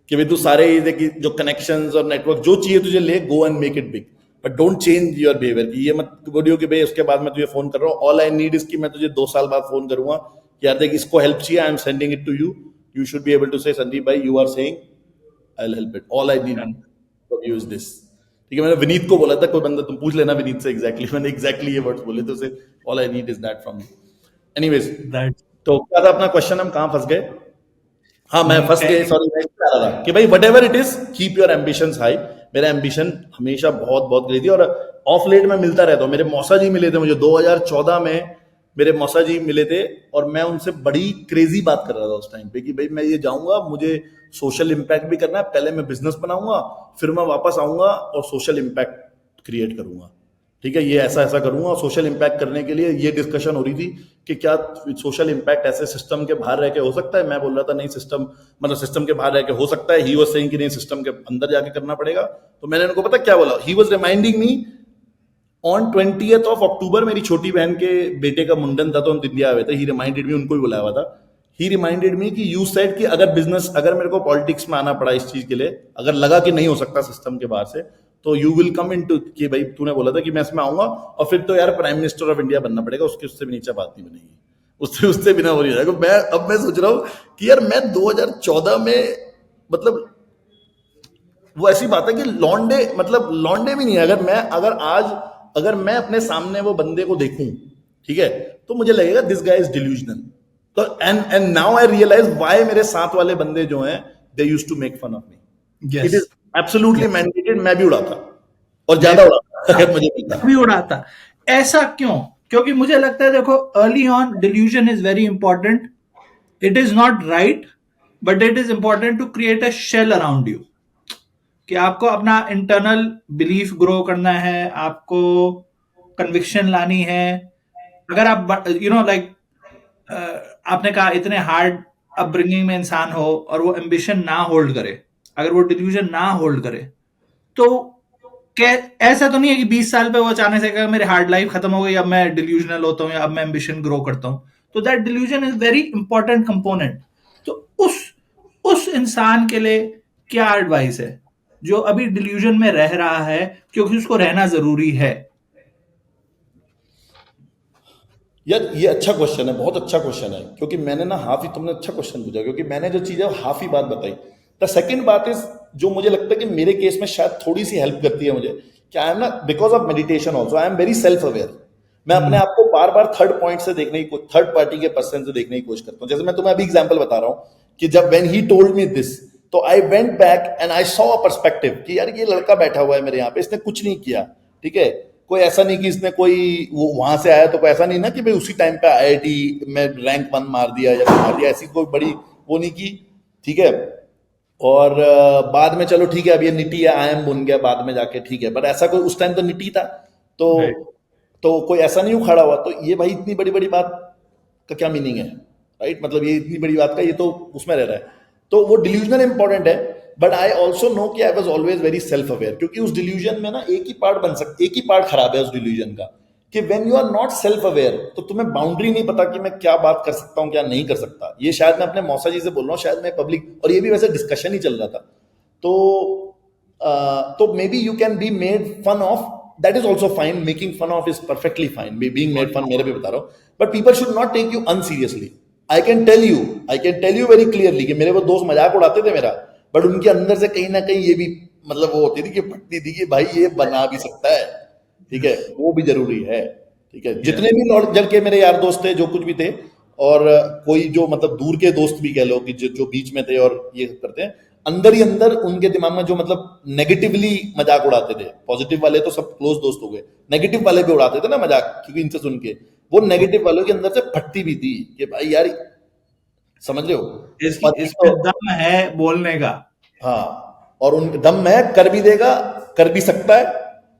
B: कि भाई तू सारे ये जो कनेक्शंस और नेटवर्क जो चाहिए तुझे ले, go and make it big, but don't change your behaviour. कि ये मत बोलियो कि भाई उसके बाद मैं तुझे फोन कर रहा हूँ, ऑल आई नीड इज कि मैं तुझे 2 साल बाद फोन करूंगा कि यार देख इसको हेल्प चाहिए, I am sending it to you, you should be able to say Sandeep bhai you are saying I'll help it, all I need from you is this। ठीक है, मैंने विनीत को बोला था, कोई बंदा तुम पूछ लेना विनीत से एग्जैक्टली, मैंने एग्जैक्टली ये वर्ड्स बोले थे उसे, all I need is that from you। Anyways,
A: that
B: तो क्या था अपना क्वेश्चन, हम कहाँ फंस गए? हाँ मैं फंस गए, सॉरी, मैं कह रहा था कि भाई what ever it is keep your ambitions high. मेरा एम्बिशन हमेशा बहुत बहुत गई थी, और ऑफ लेट में मिलता रहता हूँ। मेरे मौसा जी मिले थे मुझे 2014 में, मेरे मौसा जी मिले थे, और मैं उनसे बड़ी क्रेजी बात कर रहा था उस टाइम पे कि भाई मैं ये जाऊंगा, मुझे सोशल इम्पैक्ट भी करना है, पहले मैं बिजनेस बनाऊंगा, फिर मैं वापस आऊंगा और सोशल इम्पैक्ट क्रिएट करूंगा। ठीक है, ये ऐसा ऐसा करूंगा, और सोशल इम्पैक्ट करने के लिए ये डिस्कशन हो रही थी कि क्या सोशल इम्पैक्ट ऐसे सिस्टम के बाहर रह के हो सकता है। मैं बोल रहा था नहीं, सिस्टम मतलब सिस्टम के बाहर रह के हो सकता है। ही वाज सेइंग कि नहीं, सिस्टम के अंदर जाके करना पड़ेगा। तो मैंने उनको पता क्या बोला, he was reminding me on 20th of October, मेरी छोटी बहन के बेटे का मुंडन था तो हम दिल्ली आए हुए थे। ही रिमाइंडेड मी, उनको ही बुलाया हुआ था। ही रिमाइंडेड मी कि यू सेड कि अगर बिजनेस, अगर मेरे को पॉलिटिक्स में आना पड़ा इस चीज के लिए, अगर लगा कि नहीं हो सकता सिस्टम के बाहर से, तो you will come in to, कि भाई तूने बोला था कि मैं इसमें आऊंगा, और फिर तो यार प्राइम मिनिस्टर ऑफ इंडिया बनना पड़ेगा, उसके उससे भी नीचे बात नहीं बनेगी, उससे उससे बिना हो नहीं जाएगा। अब मैं सोच रहा हूँ कि यार मैं 2014 में, मतलब वो ऐसी बात है कि लॉन्डे, मतलब लॉन्डे भी नहीं है। अगर मैं अपने सामने वो बंदे को देखूं, ठीक है, तो मुझे लगेगा दिस गाय इज डिल्यूजनल। तो and now I realize why मेरे साथ वाले बंदे जो हैं, they used to make fun of me. It
A: yes,
B: is absolutely mandated, मैं भी उड़ाता, और ज्यादा उड़ाता अगर मुझे मिलता।
A: भी उड़ाता। ऐसा क्यों? क्योंकि मुझे लगता है, देखो, early on delusion is very important. It is not right, but it is important to create a shell around you, कि आपको अपना इंटरनल बिलीफ ग्रो करना है, आपको कन्विक्शन लानी है। अगर आप लाइक आपने कहा इतने हार्ड अपब्रिंगिंग में इंसान हो और वो एम्बिशन ना होल्ड करे, अगर वो डिल्यूजन ना होल्ड करे, तो ऐसा तो नहीं है कि 20 साल पे वो अचानक से कहा मेरी हार्ड लाइफ खत्म हो गई, अब मैं डिल्यूजनल होता हूँ या अब मैं एम्बिशन ग्रो करता हूँ। तो that delusion is very important component. तो उस इंसान के लिए क्या एडवाइस है जो अभी डिल्यूजन में रह रहा है, क्योंकि उसको रहना जरूरी है?
B: यार ये अच्छा क्वेश्चन है, बहुत अच्छा क्वेश्चन है, क्योंकि मैंने ना हाफ ही, तुमने अच्छा क्वेश्चन पूछा, क्योंकि मैंने जो चीज है हाफ ही बात बताई। द सेकंड बात इज, जो मुझे लगता है कि मेरे केस में शायद थोड़ी सी हेल्प करती है मुझे, क्या आई एम ना, because of meditation also I am very self aware. मैं अपने आप को बार बार थर्ड पॉइंट से देखने की, थर्ड पार्टी के पर्सन से देखने की कोशिश करता हूँ। जैसे मैं तुम्हें अभी एग्जाम्पल बता रहा हूँ कि जब when he told me this, तो I went back and I saw a perspective कि यार ये लड़का बैठा हुआ है मेरे यहाँ पे, इसने कुछ नहीं किया, ठीक है, कोई ऐसा नहीं कि इसने कोई वो वहां से आया, तो कोई ऐसा नहीं ना कि भाई उसी टाइम पे आईआईटी में रैंक 1 मार दिया या मार दिया, ऐसी कोई बड़ी वो नहीं की, ठीक है। और बाद में चलो ठीक है, अब ये निटी है, आई एम बन गया बाद में जाके, ठीक है, बट ऐसा कोई उस टाइम तो निटी था, तो
A: राइट।
B: तो कोई ऐसा नहीं उखाड़ा हुआ। तो ये भाई इतनी बड़ी बड़ी बात का क्या मीनिंग है, राइट? मतलब ये इतनी बड़ी बात का, ये तो उसमें रह रहा है, तो वो डिल्यूजनल इंपॉर्टेंट है। बट आई ऑल्सो नो कि I was always very self aware, क्योंकि उस डिल्यूजन में ना एक ही पार्ट खराब है उस डिल्यूजन का, कि when you are not self aware, तो तुम्हें बाउंड्री नहीं पता कि मैं क्या बात कर सकता हूँ क्या नहीं कर सकता। ये शायद मैं अपने मौसा जी से बोल रहा हूँ, शायद मैं पब्लिक, और ये भी वैसे डिस्कशन ही चल रहा था, तो maybe you can be made fun of, that is also fine, making fun of is perfectly fine, being made fun, मेरे भी बता रहा हूँ, but people should not take you unseriously. I can tell you very clearly कि मेरे वो दोस्त मजाक उड़ाते थे मेरा, बट उनके अंदर से कहीं ना कहीं ये भी, मतलब वो होती थी कि फटती थी कि भाई ये बना भी सकता है, ठीक है, वो भी जरूरी है, ठीक है। जितने भी लौट जल के मेरे यार दोस्त थे, जो कुछ भी थे, और कोई जो मतलब दूर के दोस्त भी कह लो कि जो बीच में थे और ये करते हैं, अंदर ही अंदर उनके दिमाग में जो मतलब नेगेटिवली मजाक उड़ाते थे, पॉजिटिव वाले तो सब क्लोज दोस्त हो गए, नेगेटिव वाले भी उड़ाते थे ना मजाक, क्योंकि इनसे सुन के वो नेगेटिव वालों के अंदर से फटती भी थी कि भाई यार, समझ रहे हो।
A: इसकी
B: और एक
A: इसमें
B: तो
A: दम है बोलने का।
B: हाँ, और उन दम में कर भी देगा, कर भी सकता है,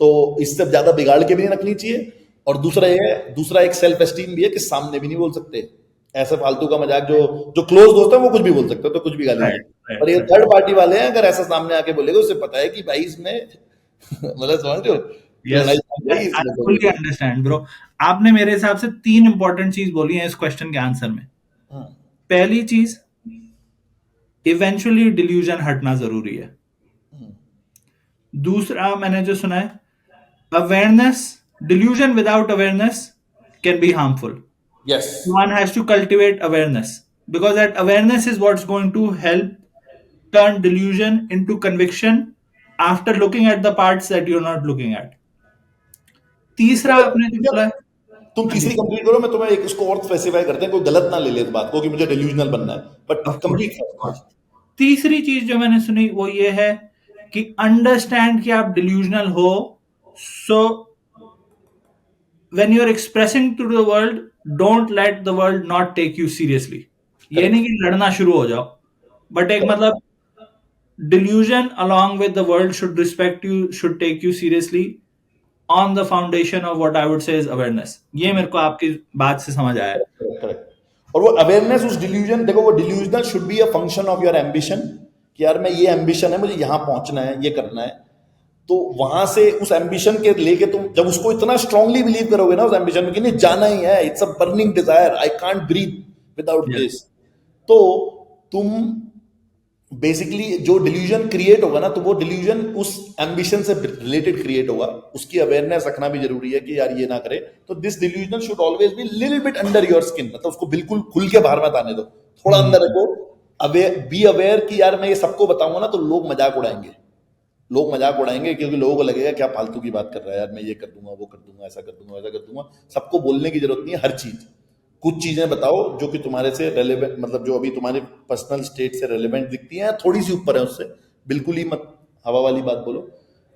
B: तो इससे ज्यादा बिगाड़ के भी नहीं रखनी चाहिए। और दूसरा एक सेल्फ एस्टीम भी है कि सामने भी नहीं बोल सकते ऐसे फालतू का मजाक। जो जो क्लोज दोस्त है वो कुछ भी बोल सकते हो, तो कुछ भी गाली नहीं।
A: राइट,
B: पर
A: राइट,
B: ये
A: राइट।
B: थर्ड पार्टी वाले हैं, अगर ऐसा सामने आके बोलेगा, उसे पता है कि भाई इसने मतलब समझ रहे हो कि
A: यस,
B: लड़ाई हो जाएगी,
A: आई
B: इसलिए तो
A: फुल्ली अंडरस्टैंड ब्रो। आपने मेरे हिसाब से 3 इंपॉर्टेंट चीज बोली हैं इस क्वेश्चन के आंसर में।
B: हाँ,
A: पहली चीज, इवेंचुअली डिल्यूजन हटना जरूरी है। दूसरा मैंने जो सुना है, awareness, delusion without awareness can be harmful.
B: Yes,
A: One has to cultivate awareness, because that awareness is what's going to help turn delusion into conviction after looking at the parts that you're not looking at. तीसरा आपने जो बोला है,
B: तुम
A: हाँ जी,
B: तीसरी complete करो, मैं तुम्हें एक इसको और स्पेसिफाई करते हैं, कोई गलत ना ले ले इस बात को कि मुझे डिल्यूजनल बनना है, but
A: of course,
B: complete
A: of course.
B: करो।
A: तीसरी चीज जो मैंने सुनी वो ये है कि अंडरस्टैंड कि आप डिल्यूजनल हो। सो when you're expressing to the world, don't let the world not take you seriously. ये
B: करेक्ट,
A: नहीं कि लड़ना शुरू हो जाओ, बट एक मतलब delusion along with the world should respect you, should take you seriously on the foundation of what I would say is awareness. ये मेरे को आपकी बात से समझ आया है।
B: Correct, correct. और वो अवेयरनेस, उस डिल्यूजन, देखो वो delusional should be a function of your ambition, कि यार मैं ये एम्बिशन है, मुझे यहाँ पहुंचना है, ये करना है। तो वहां से उस एम्बिशन के लेके तुम जब उसको इतना स्ट्रांगली बिलीव करोगे ना उस एम्बिशन में कि नहीं जाना ही है, it's a burning desire, I can't breathe without
A: Yes.
B: This, तो तुम बेसिकली जो डिल्यूजन क्रिएट होगा ना, तो वो डिल्यूजन उस एम्बिशन से रिलेटेड क्रिएट होगा। उसकी अवेयरनेस रखना भी जरूरी है कि यार ये ना करे। तो this delusion should always be little bit under your skin, मतलब उसको बिल्कुल खुल के बाहर मत आने दो, थोड़ा अंदर रखो। अवेयर, बी अवेयर कि यार मैं ये सबको बताऊंगा ना तो लोग मजाक उड़ाएंगे, लोग मजाक उड़ाएंगे, क्योंकि लोगों को लगेगा क्या फालतू की बात कर रहा है यार, मैं ये कर दूंगा, वो कर दूंगा, ऐसा कर दूंगा, वैसा कर दूंगा। सबको बोलने की जरूरत नहीं है हर चीज। कुछ चीजें बताओ जो कि तुम्हारे से रेलेवेंट, मतलब जो अभी तुम्हारे पर्सनल स्टेट से रेलेवेंट दिखती हैं, थोड़ी सी ऊपर है उससे, बिल्कुल ही मत हवा वाली बात बोलो।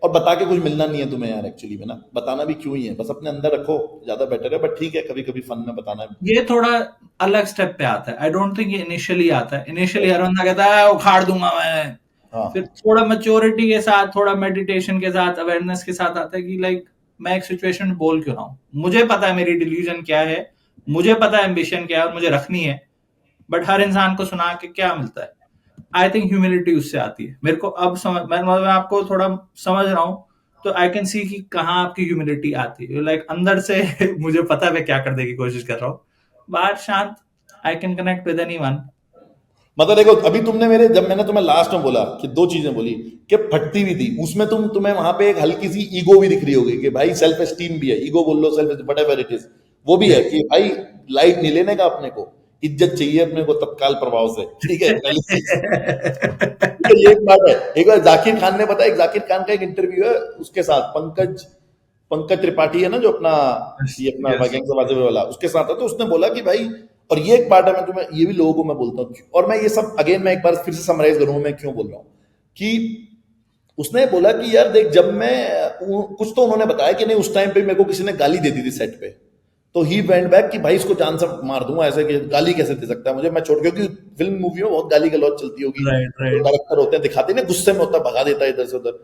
B: और बता के कुछ मिलना नहीं है तुम्हें यार, एक्चुअली में ना बताना भी क्यों ही है, बस अपने अंदर रखो, ज्यादा बेटर है। बट ठीक है, कभी कभी फन में बताना है।
A: ये थोड़ा अलग स्टेप पे आता है। आई डोंट थिंक ये इनिशियली आता है। इनिशियली हर बंदा कहता है उखाड़ दूंगा मैं। फिर
B: हाँ,
A: थोड़ा मैच्योरिटी के साथ, थोड़ा मेडिटेशन के साथ, अवेयरनेस के साथ आता है कि लाइक मैं एक सिचुएशन में बोल क्यों रहा हूँ, मुझे पता है मेरी डिल्यूजन क्या है, मुझे पता है एम्बिशन क्या है और मुझे रखनी है, बट हर इंसान को सुना के क्या मिलता है। आई थिंक ह्यूमिलिटी उससे आती है। मेरे को अब समझ, मैं आपको थोड़ा समझ रहा हूँ, तो आई कैन सी कि कहाँ आपकी ह्यूमिलिटी आती है। लाइक अंदर से मुझे पता है मैं क्या करने की कोशिश कर रहा हूँ, बाहर शांत, I can connect with anyone.
B: मतलब देखो अभी तुमने मेरे, जब मैंने तुम्हें लास्ट में बोला कि दो चीजें बोली कि फटती भी थी, उसमें तुम्हें वहां पे एक हल्की सी ईगो भी दिख रही होगी कि भाई सेल्फ एस्टीम भी है, ईगो बोल लो, सेल्फ व्हाटएवर इट इज, वो भी है कि भाई लाइट नहीं लेने का, अपने को इज्जत चाहिए अपने को तत्काल प्रभाव से, ठीक है, पहली चीज। ठीक है, ये एक बात है। एक बार जाकिर खान ने बताया, एक जाकिर खान का एक इंटरव्यू है उसके साथ, पंकज पंकज त्रिपाठी है ना, जो अपना ये अपना
A: यस,
B: गैंग्स ऑफ वासेपुर वाला, उसके साथ है। तो उसने बोला कि भाई, और ये एक पार्ट है, मैं तुम्हें ये भी लोगों को मैं बोलता हूँ, और मैं ये सब अगेन मैं एक बार फिर से समराइज करूंगा मैं क्यों बोल रहा हूँ, कि उसने बोला कि यार देख, जब मैं कुछ, तो उन्होंने बताया कि नहीं उस टाइम पे मेरे को किसी ने गाली दे दी थी सेट पे, तो ही वेंट बैक कि भाई इसको जान से मार दूंगा, ऐसे कि गाली कैसे दे सकता है मुझे, मैं छोड़, क्योंकि फिल्म मूवी में बहुत गाली गलौज चलती होगी,
A: राइट,
B: जो
A: राइट।
B: डायरेक्टर होते हैं दिखाते हैं ना, गुस्से में होता है, भगा देता है इधर से उधर।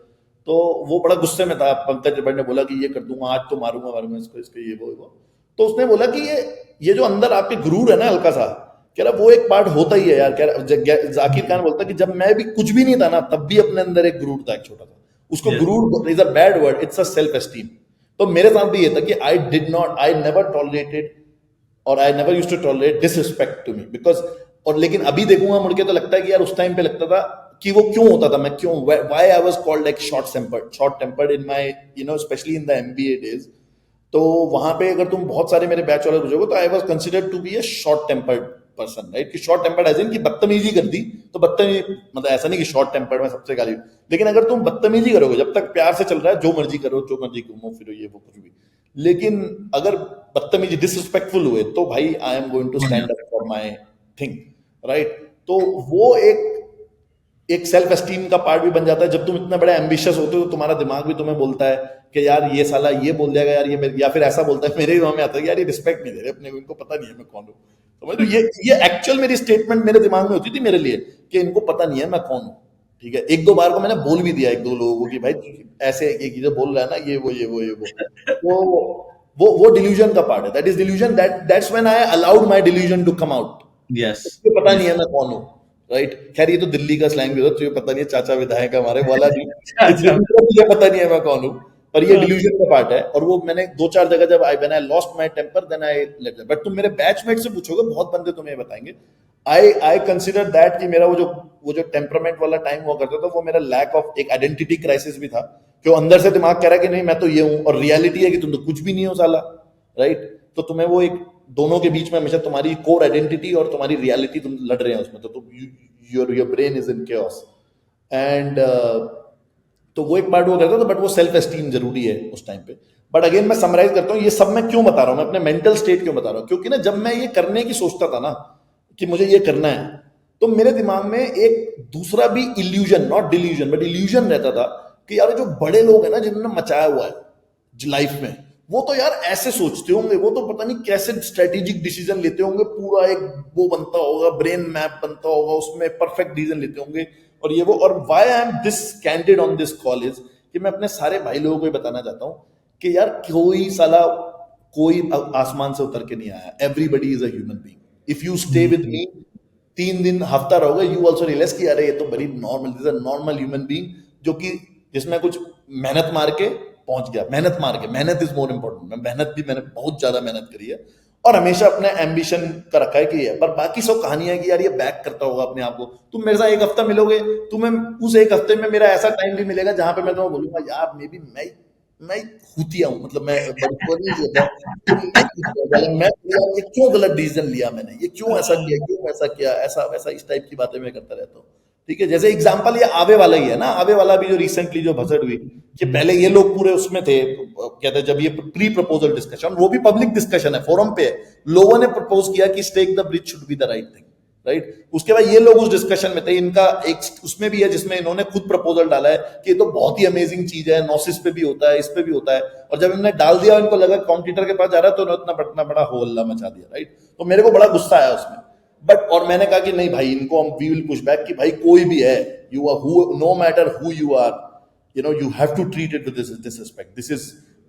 B: तो वो बड़ा गुस्से में था, पंकज त्रिपाठी ने बोला कि ये कर दूंगा आज, तो मारूंगा मारूंगा इसको, इसको ये वो। तो उसने बोला कि ये जो अंदर आपके गुरूर है ना हल्का सा, कह रहा वो एक पार्ट होता ही है यार। कह रहा जाकिर खान बोलता कि जब मैं भी कुछ भी नहीं था ना, तब भी अपने अंदर एक गुरूर था, एक छोटा सा, उसको
A: yes,
B: Gurur is a bad word, it's a self esteem. तो मेरे साथ भी ये था कि आई नेवर टॉलरेटेड, और I never used to tolerate disrespect to me, because, और लेकिन अभी देखूंगा मुड़ के तो लगता है कि यार उस टाइम पे लगता था कि वो क्यों होता था, मैं क्यों, why I was called like short tempered in my, specially in the MBA days. तो वहां पे अगर तुम बहुत सारे मेरे बैच वाले पूछोगे, तो I was considered to be a short tempered person, right, कि शॉर्ट टेम्पर्ड एज इन कि बदतमीजी कर दी, तो बदतमीजी मतलब ऐसा नहीं कि शॉर्ट टेम्पर्ड में सबसे गाली, लेकिन अगर तुम बदतमीजी करोगे, जब तक प्यार से चल रहा है, जो मर्जी करो, जो मर्जी घूमो फिरो, ये वो कुछ भी, लेकिन अगर बदतमीजी डिसरिस्पेक्टफुल हुए, तो भाई I am going to stand up for my thing, right? तो वो एक सेल्फ एस्टीम का पार्ट भी बन जाता है। जब तुम इतने बड़े एम्बिशियस होते हो तो तुम्हारा दिमाग भी तुम्हें बोलता है कि यार ये साला ये बोल जाएगा यार, या फिर ऐसा बोलता है, मेरे दिमाग में आता है यार ये रिस्पेक्ट नहीं दे रहे अपने को, इनको पता नहीं है मैं कौन हूँ। समझ लो, ये एक्चुअल मेरी स्टेटमेंट मेरे दिमाग में होती थी मेरे लिए कि इनको पता नहीं है मैं कौन हूँ। ठीक है, एक दो बार को मैंने बोल भी दिया एक दो लोगों को कि भाई ऐसे एक जो बोल रहा है ना ये वो वो डिल्यूजन का पार्ट है। That is delusion, that's when I allowed my delusion to come out.
A: Yes,
B: उसको पता नहीं है मैं कौन हूँ, राइट? खैर ये तो दिल्ली का स्लैंग भी होता है, तुझे पता नहीं है चाचा विधायक है हमारे वाला नहीं,
A: अच्छा,
B: मुझे पता नहीं है मैं कौन हूँ। पर ये डिल्यूजन का पार्ट है, और वो मैंने दो चार जगह जब when I lost my temper then I let that. But तुम मेरे बैचमेट से पूछोगे, बहुत बंदे तुम्हें बताएंगे, आई कंसिडर दैट कि मेरा वो जो टेम्परामेंट वाला टाइम हुआ करता था वो मेरा लैक ऑफ एक आइडेंटिटी क्राइसिस भी था, कि अंदर से दिमाग कह रहा है कि नहीं मैं तो ये हूँ, और रियलिटी है कि तुम तो कुछ भी नहीं हो साला, राइट? तो तुम्हें वो एक दोनों के बीच में हमेशा तुम्हारी कोर आइडेंटिटी और तुम्हारी रियलिटी तुम लड़ रहे हैं उसमें, तो your brain is in chaos and तो वो एक पार्ट हुआ करता था। बट वो सेल्फ एस्टीम जरूरी है उस टाइम पे। बट अगेन मैं समराइज करता हूँ, ये सब मैं क्यों बता रहा हूँ, मैं अपने मेंटल स्टेट क्यों बता रहा हूँ, क्योंकि ना जब मैं ये करने की सोचता था ना कि मुझे ये करना है, तो मेरे दिमाग में एक दूसरा भी illusion, not delusion but illusion रहता था कि यार जो बड़े लोग हैं ना जिन्होंने मचाया हुआ है लाइफ में, वो तो यार ऐसे सोचते होंगे, वो तो पता नहीं कैसे स्ट्रेटेजिक डिसीजन लेते होंगे, पूरा एक वो बनता होगा, ब्रेन मैप बनता होगा, उसमें परफेक्ट डिसीजन लेते होंगे, और ये वो। और why I am this candid on this call is कि मैं अपने सारे भाई लोगों को ये बताना चाहता हूँ कि यार कोई साला कोई आसमान से उतर के नहीं आया, everybody is a human being. If you stay with me 3 दिन हफ्ता रहोगे, यू ऑल्सो रियलाइज कि अरे ये तो बड़ी normal, this a normal human being, जो कि जिसमें कुछ मेहनत मार के पहुंच गया, मेहनत इज मोर इंपॉर्टेंट। मैंने बहुत ज्यादा मेहनत करी है, और हमेशा अपने एम्बिशन का रखा है कि ये, पर बाकी सब कहानियां कि यार ये बैक करता होगा अपने आप को। तुम मेरे साथ एक हफ्ता मिलोगे, तुम्हें उस एक हफ्ते में मेरा ऐसा टाइम भी मिलेगा जहां पे मैं तुम्हें बोलूंगा यार मे बी मैं हुतिया हूँ, मतलब मैं नहीं होता, मैं यार ये क्यों गलत डिसीजन लिया मैंने, ये क्यों ऐसा किया, क्यों ऐसा किया, ऐसा वैसा, इस टाइप की बातें मैं करता रहता हूँ। ठीक है, जैसे एग्जांपल ये आवे वाला ही है ना, आवे वाला भी जो रिसेंटली जो भसड़ हुई, कि पहले ये लोग पूरे उसमें थे, कहते हैं जब ये प्री प्रपोजल डिस्कशन, वो भी पब्लिक डिस्कशन है, फोरम पे है, लोगों ने प्रपोज किया कि stake the bridge should be the right thing, right? उसके बाद ये लोग उस डिस्कशन में थे, इनका एक उसमें भी है जिसमें इन्होंने खुद प्रपोजल डाला है कि ये तो बहुत ही अमेजिंग चीज है, नोसिस पे भी होता है, इस पे भी होता है, और जब इन्होंने डाल दिया, इनको लगा कॉम्पिटिटर के पास जा रहा है, तो इन्होंने इतना बड़ा होल्ला मचा दिया, राइट? तो मेरे को बड़ा गुस्सा आया उसमें। बट और मैंने कहा कि नहीं भाई, इनको हम वी विल पुश बैक कि भाई कोई भी है, you are who, no matter who you are, you know, you have to treat it with this respect.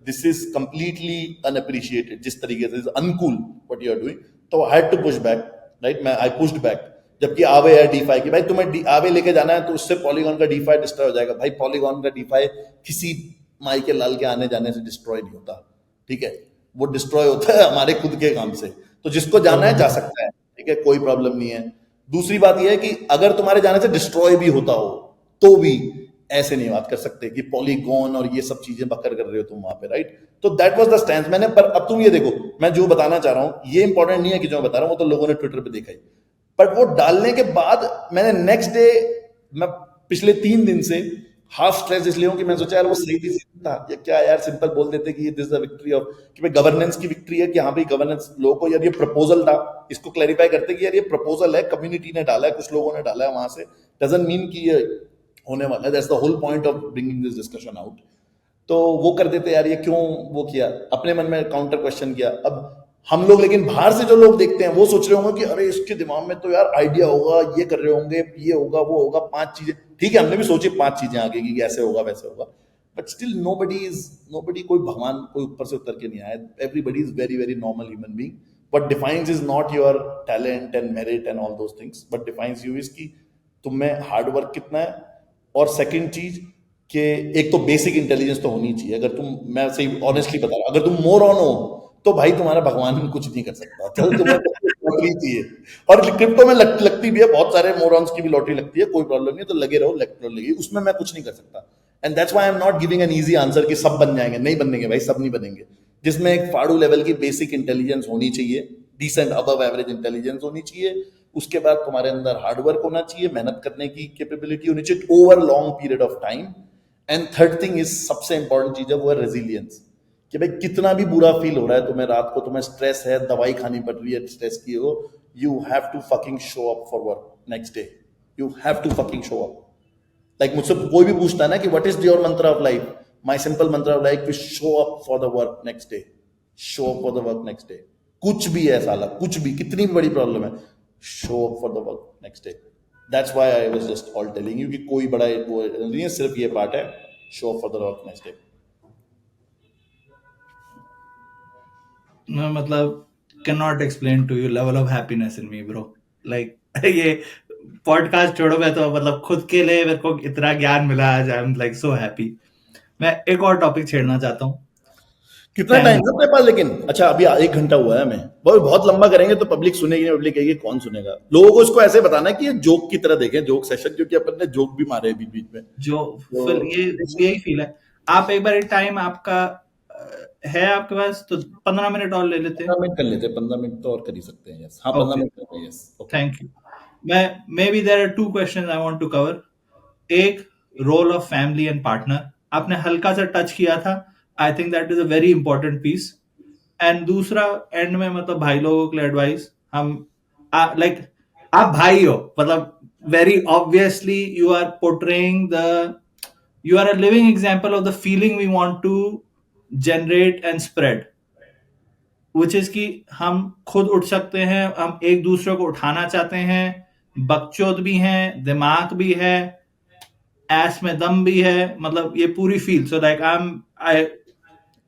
B: This is completely unappreciated, जिस तरीके से uncool what you are doing. तो I had to push back, right? I pushed back, जबकि आवे है DeFi की, भाई तुम्हें आवे लेके जाना है तो उससे पॉलीगॉन का DeFi डिस्ट्रॉय हो जाएगा। भाई पॉलीगॉन का DeFi किसी माई के लाल के आने जाने से डिस्ट्रॉय नहीं होता, ठीक है? वो डिस्ट्रॉय होता है हमारे खुद के काम से। तो जिसको जाना है जा सकता है, ठीक है, कोई प्रॉब्लम नहीं है। दूसरी बात यह है कि अगर तुम्हारे जाने से डिस्ट्रॉय भी होता हो तो भी ऐसे नहीं बात कर सकते कि पॉलीगॉन और ये सब चीजें बकर कर रहे हो तुम वहां पे, राइट? तो दैट वाज द स्टैंड मैंने। पर अब तुम ये देखो, मैं जो बताना चाह रहा हूं ये इंपॉर्टेंट नहीं है कि जो मैं बता रहा हूं वो तो लोगों ने ट्विटर पे देखा ही, बट वो डालने के बाद मैंने नेक्स्ट डे, मैं पिछले 3 दिन से हाफ स्ट्रेस इसलिए हूं कि मैं सोचा यार वो सही थी था या क्या, यार सिंपल बोल देते कि this is the victory of, कि भाई गवर्नेंस की विक्ट्री है, कि हाँ भाई गवर्नेंस लोगों को, यार ये प्रपोजल था, इसको क्लैरिफाई करते कि यार ये प्रपोजल है, कम्युनिटी ने डाला है, कुछ लोगों ने डाला है वहां से, डजंट मीन कि ये होने वाला है। That's the whole point of bringing this discussion out. तो वो कर देते यार, ये क्यों वो किया, अपने मन में काउंटर क्वेश्चन किया। अब हम लोग, लेकिन बाहर से जो लोग देखते हैं वो सोच रहे होंगे कि अरे इसके दिमाग में तो यार आइडिया होगा, ये कर रहे होंगे, ये होगा वो होगा, 5 चीजें, ठीक है हमने भी सोची 5 चीजें आगे की, ऐसे होगा वैसे होगा, बट स्टिल नोबडी कोई भगवान कोई ऊपर से उतर के नहीं आया। Everybody is very very normal human being. What defines is not your talent and merit and all those things, but defines you is कि तुम में हार्डवर्क कितना है, और सेकंड चीज कि एक तो बेसिक इंटेलिजेंस तो होनी चाहिए। अगर तुम, मैं सही ऑनेस्टली बता रहा हूं, अगर तुम मोर ऑन हो तो भाई तुम्हारा भगवान कुछ नहीं कर सकता, तो तुम्हें लॉटरी चाहिए। और क्रिप्टो में लगती भी है, बहुत सारे मोरॉन्स की भी लॉटरी लगती है, कोई प्रॉब्लम नहीं, तो लगे रहो, लगी उसमें मैं कुछ नहीं कर सकता। And that's why I am not giving an easy answer कि सब बन जाएंगे, नहीं बनेंगे भाई, सब नहीं बनेंगे। जिसमें एक फाड़ू लेवल की बेसिक इंटेलिजेंस होनी चाहिए, डिसेंट अबव एवरेज इंटेलिजेंस होनी चाहिए, उसके बाद तुम्हारे अंदर हार्डवर्क होना चाहिए, मेहनत करने की कैपेबिलिटी होनी चाहिए over long period of time. And third thing is, सबसे इंपॉर्टेंट चीज है वो है रेजिलियंस, कि भाई कितना भी बुरा फील हो रहा है तुम्हें, रात को तुम्हें स्ट्रेस है, दवाई खानी पड़ रही है स्ट्रेस की हो, you have to fucking show up for work next day, you have to fucking show up. Like मुझसे कोई भी पूछता है ना कि what is your mantra of life, my simple mantra of life is show up for the work next day, show up for the work next day. कुछ भी है साला, कुछ भी, कितनी भी बड़ी प्रॉब्लम है, show up for the work next day. That's why I was just all telling you कि कोई बड़ा वो नहीं है, सिर्फ ये पार्ट है, show up for the work next day.
A: मैं मतलब can not explain to you level of happiness in me bro. Like ये पॉडकास्ट छोड़ो, मैं तो मतलब खुद के लिए मेरे को इतना ज्ञान मिला आज, I am like so happy. मैं एक और टॉपिक छेड़ना चाहता हूँ।
B: कितना टाइम है अपने पास लेकिन? अच्छा अभी 1 घंटा हुआ है, हमें बहुत लंबा करेंगे तो पब्लिक सुनेगी नहीं, पब्लिक कहेगी कौन सुनेगा। लोगों को इसको ऐसे बताना कि ये जोक की तरह देखें, जोक सेशन, क्योंकि अपन ने जोक भी मारे बीच बीच में।
A: जो
B: तो
A: फिर ये यही फील है। आप एक बार टाइम आपका है आपके पास तो 15 मिनट और ले लेते हैं।
B: 15 मिनट कर लेते हैं, 15 मिनट तो और कर ही सकते हैं। यस हाँ, 15
A: ओके,
B: मिनट करते हैं। Yes okay.
A: Thank you. मैं maybe there are 2 questions I want to cover. एक, role of family and partner, आपने हल्का सा टच किया था, I think that is a very important piece. And दूसरा एंड में मतलब भाई लोगों के लिए एडवाइस, हम लाइक आप भाई हो, मतलब very obviously you are portraying the, you are a living example of the feeling we want to generate and spread, which is कि हम खुद उठ सकते हैं, हम एक दूसरे को उठाना चाहते हैं, बकचोद भी हैं, दिमाग भी है, एस में दम भी है, मतलब ये पूरी feel. So like